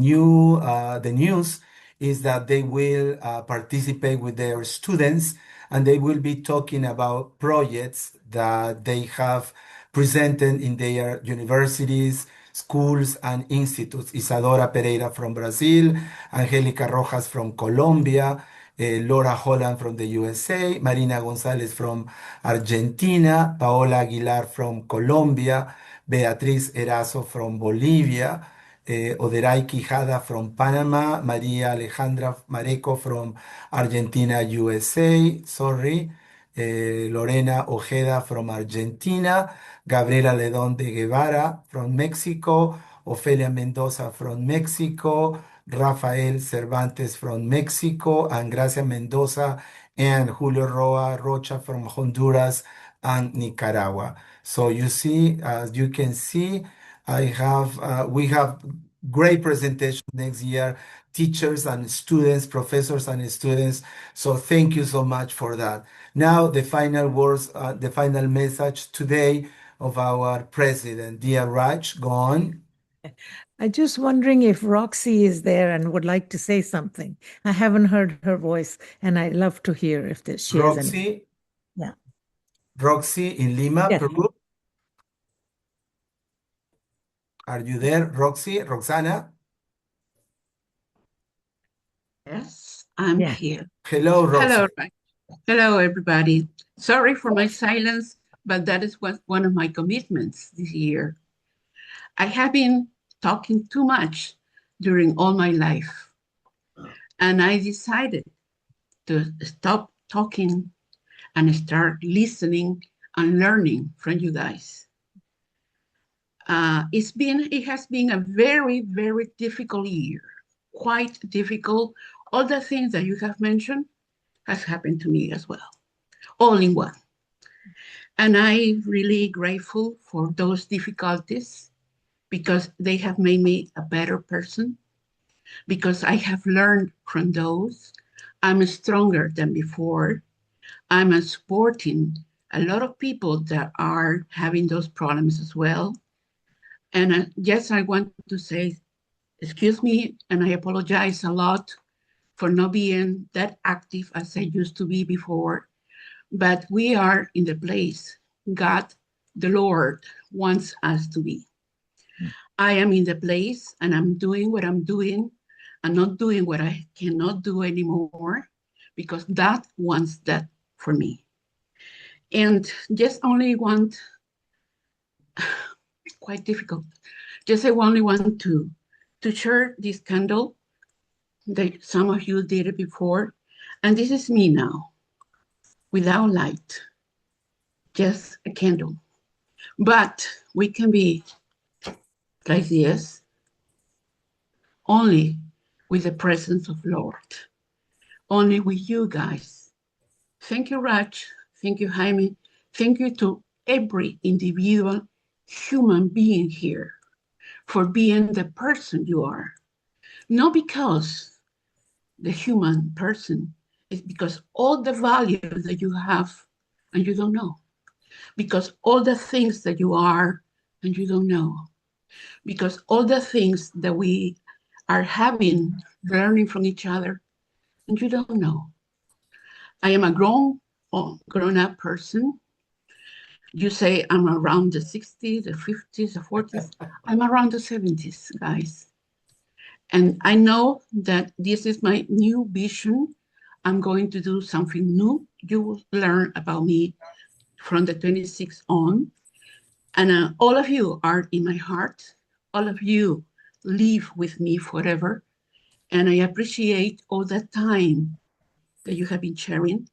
news is that they will participate with their students and they will be talking about projects that they have presented in their universities, schools, and institutes. Isadora Pereira from Brazil, Angélica Rojas from Colombia, Laura Holland from the USA, Marina González from Argentina, Paola Aguilar from Colombia, Beatriz Erazo from Bolivia, Oderay Quijada from Panama, María Alejandra Mareco from Argentina, USA, sorry, Lorena Ojeda from Argentina, Gabriela Ledón de Guevara from Mexico, Ofelia Mendoza from Mexico, Rafael Cervantes from Mexico, and Gracia Mendoza and Julio Roa Rocha from Honduras and Nicaragua. So you see, as you can see, we have great presentation next year, teachers and students, professors and students. So thank you so much for that. Now the final words, the final message today of our president. Dear Raj, go on. I'm just wondering if Roxy is there and would like to say something. I haven't heard her voice, and I'd love to hear if she has any. Roxy, Yeah. Roxy in Lima, Yes. Peru. Are you there, Roxy? Roxana? Yes, I'm Yeah. here. Hello, Roxy. Hello, hello, everybody. Sorry for my silence, but that is one of my commitments this year. I have been talking too much during all my life, and I decided to stop talking and start listening and learning from you guys. It has been a very, very difficult year, quite difficult. All the things that you have mentioned has happened to me as well, all in one. And I'm really grateful for those difficulties because they have made me a better person, because I have learned from those. I'm stronger than before. I'm supporting a lot of people that are having those problems as well. And yes, I want to say, excuse me, and I apologize a lot for not being that active as I used to be before. But we are in the place God, the Lord, wants us to be. I am in the place and I'm doing what I'm doing and not doing what I cannot do anymore because that wants that for me. And just only want, quite difficult, just I only want to share this candle that some of you did it before. And this is me now, without light, just a candle. But we can be like this only with the presence of Lord, only with you guys. Thank you, Raj. Thank you, Jaime. Thank you to every individual human being here for being the person you are. Not because the human person, it's because all the value that you have and you don't know. Because all the things that you are and you don't know. because all the things that we are having, learning from each other, and you don't know. I am a grown-up person. You say I'm around the 60s, the 50s, the 40s. I'm around the 70s, guys. And I know that this is my new vision. I'm going to do something new. You will learn about me from the 26th on. And all of you are in my heart. All of you live with me forever. And I appreciate all the time that you have been sharing.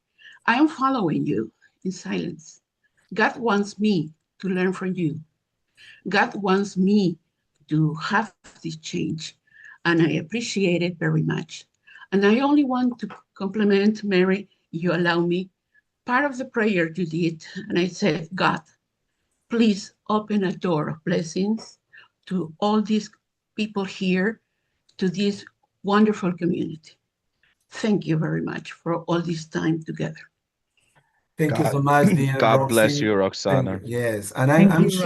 I am following you in silence. God wants me to learn from you. God wants me to have this change, and I appreciate it very much. And I only want to compliment Mary, you allow me, part of the prayer you did, and I said, God, please open a door of blessings to all these people here, to this wonderful community. Thank you very much for all this time together. Thank you God, so much, dear God bless Roxy. you, Thank you. Roxana. Yes, and Thank I'm you,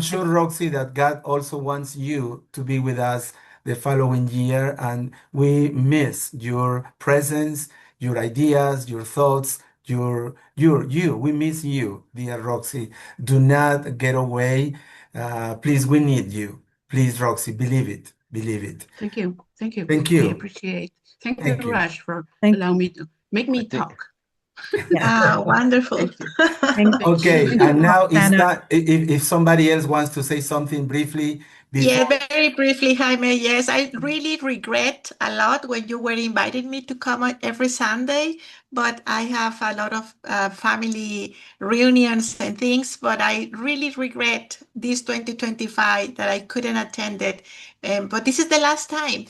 sure, Roxy, that God also wants you to be with us the following year, and we miss your presence, your ideas, your thoughts, you. We miss you, dear Roxy. Do not get away. Please, we need you. Please, Roxy, believe it. Believe it. Thank you. Thank you. Thank I you. appreciate. Thank you, Thank you. Raj, for thank allowing me to make I me think talk. yeah. Wonderful. Thank you. Thank, Thank you. Okay, thank and you, now it's Roxana. not, if somebody else wants to say something briefly Yeah, before. very briefly, Jaime. Yes, I really regret a lot when you were inviting me to come on every Sunday, but I have a lot of family reunions and things, but I really regret this 2025 that I couldn't attend it. But this is the last time.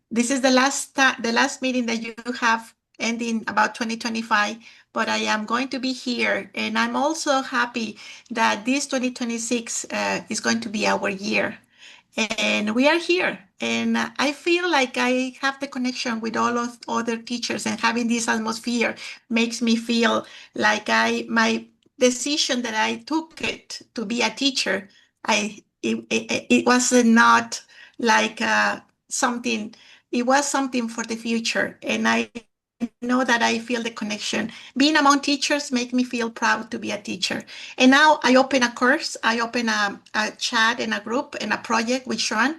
This is the last meeting that you have ending about 2025, but I am going to be here, and I'm also happy that this 2026 is going to be our year. And we are here. And I feel like I have the connection with all of other teachers, and having this atmosphere makes me feel like my decision that I took it to be a teacher, it was not like something, it was something for the future. And I know that I feel the connection. Being among teachers make me feel proud to be a teacher. And now I open a course, I open a chat and a group and a project with Sean,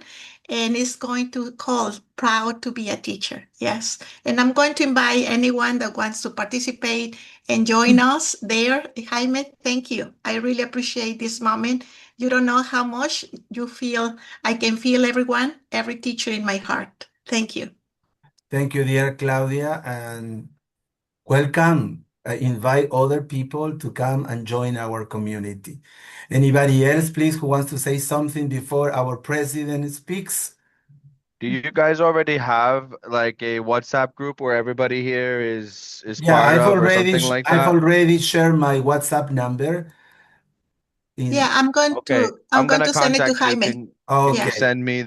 and it's going to call Proud to be a Teacher. Yes. And I'm going to invite anyone that wants to participate and join us there. Jaime, thank you. I really appreciate this moment. You don't know how much you feel. I can feel everyone, every teacher in my heart. Thank you. Thank you, dear Claudia, and welcome. I invite other people to come and join our community. Anybody else, please, who wants to say something before our president speaks? do you guys already have like a WhatsApp group where everybody here is Yeah, part of or something like I've that? already shared my WhatsApp number Yeah, in. Okay, I'm I'm going gonna to send it to contact you. Jaime. Can you Yeah. Okay, send me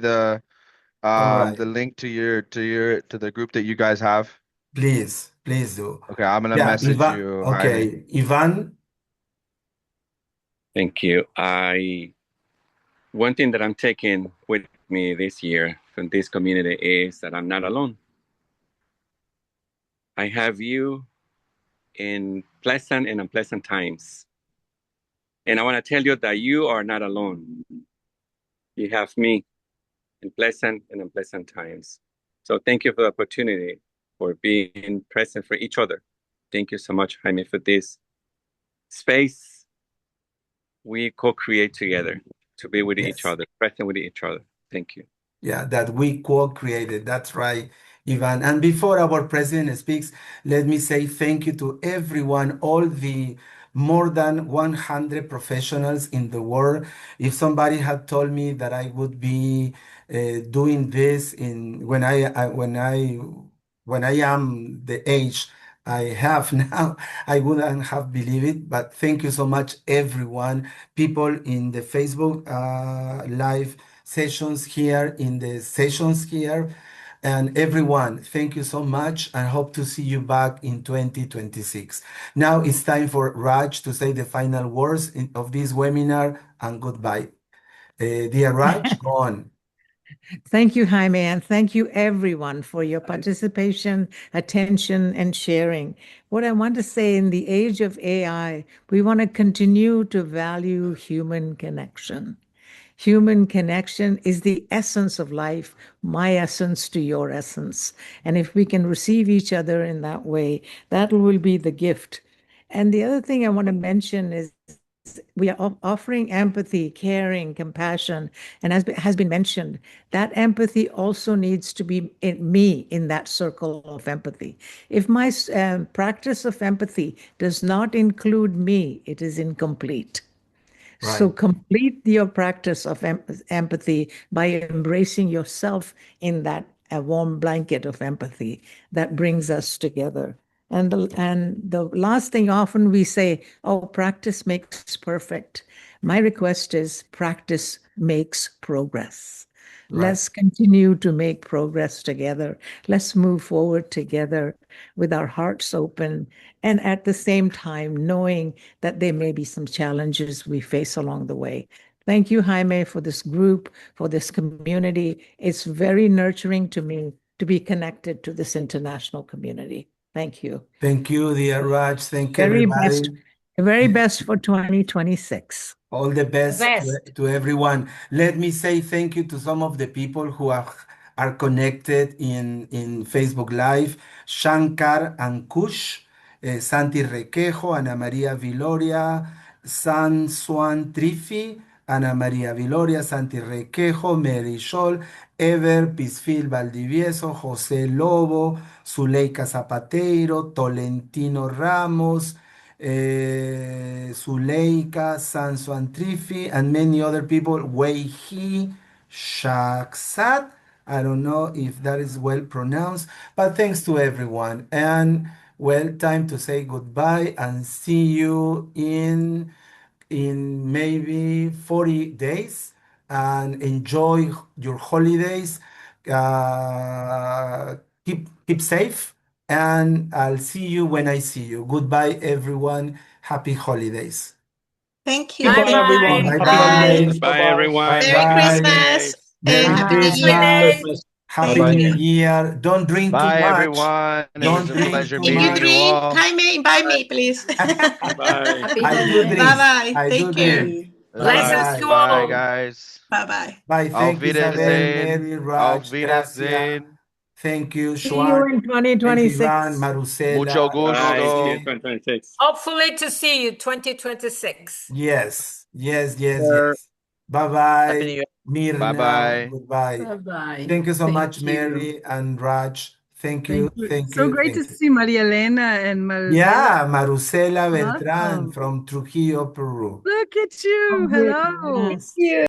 all right. the link to the group that you guys have? Please do. Okay, I'm gonna Yeah, message Ivan. you, Jaime. Okay, Ivan. Thank you. One thing that I'm taking with me this year from this community is that I'm not alone. I have you in pleasant and unpleasant times. And I want to tell you that you are not alone. You have me in pleasant and unpleasant times. So thank you for the opportunity for being present for each other. Thank you so much, Jaime, for this space we co-create together to be with each Yes. other, present with each other. Thank you. Yeah, that we co-created. That's right, Ivan. And before our president speaks, let me say thank you to everyone, all the more than 100 professionals in the world. If somebody had told me that I would be doing this in when I am the age I have now, I wouldn't have believed it. But thank you so much, everyone, people in the Facebook live sessions here, in the sessions here, and everyone, thank you so much, and hope to see you back in 2026. Now it's time for Raj to say the final words of this webinar, and goodbye, Dear Raj, go on. Thank you, Jaime, and thank you everyone for your participation, attention, and sharing. What I want to say, in the age of AI, we want to continue to value human connection. Human connection is the essence of life, my essence to your essence. And if we can receive each other in that way, that will be the gift. And the other thing I want to mention is we are offering empathy, caring, compassion, and as has been mentioned, that empathy also needs to be in me, in that circle of empathy. If my practice of empathy does not include me, it is incomplete. So Right. complete your practice of empathy by embracing yourself in that warm blanket of empathy that brings us together. And the last thing, often we say, oh, practice makes perfect. My request is practice makes progress. Right. Let's continue to make progress together. Let's move forward together with our hearts open, and at the same time knowing that there may be some challenges we face along the way. Thank you, Jaime, for this group, for this community. It's very nurturing to me to be connected to this international community. Thank you. Thank you, dear Raj. Thank Very best, everybody. very best for 2026. All the best Best. to everyone. Let me say thank you to some of the people who are connected in Facebook Live. Shankar Ankush, Santi Requejo, Ana María Viloria, San Swan Trifi, Ana María Viloria, Santi Requejo, Mary Scholl, Ever, Pisfil Valdivieso, José Lobo, Zuleika Zapateiro, Tolentino Ramos, Zuleika, Sanso Trifi, and many other people. Weihi, Shaksat. I don't know if that is well pronounced, but thanks to everyone. And well, time to say goodbye and see you in maybe 40 days, and enjoy your holidays. Keep safe, and I'll see you when I see you. Goodbye, everyone. Happy holidays. Thank you. Goodbye, everyone. Happy Happy Bye. holidays. holidays. Bye, Bye-bye. Bye everyone. Merry Happy bye. Christmas holidays. Merry and Happy Happy New Bye. Year. Christmas. holidays. Happy Bye-bye. New Year. Don't drink too Bye, much. everyone. It was Don't a drink pleasure too If you meeting you much. drink, all. Jaime, invite me, please. Bye. Happy I do holidays. Bye drink. bye. I do Take care. drink. Bye. Bye Bye. Blessings bye. to Bye, all. guys. Bye bye. Bye. Auf Thank you, Isabel, Wiedersehen. Mary, Auf Raj, Gracia. Wiedersehen. Thank you, See you Schwan. in Thank you, Ivan, 2026. Mucho Marusela, Bye. See you gusto. Nancy. 2026. Hopefully to see you 2026. Yes, yes, yes, Bye. yes. Bye Happy bye, New Year. Bye Mirna. bye. Goodbye. Bye-bye. Thank you so Thank much, you. Mary and Raj. Thank Thank you, you. thank So you, great to thank you. see Maria Elena and Marcela. Yeah, Marusela Beltran Awesome. from Trujillo, Peru. Look at you. Oh, Hello. yes. You.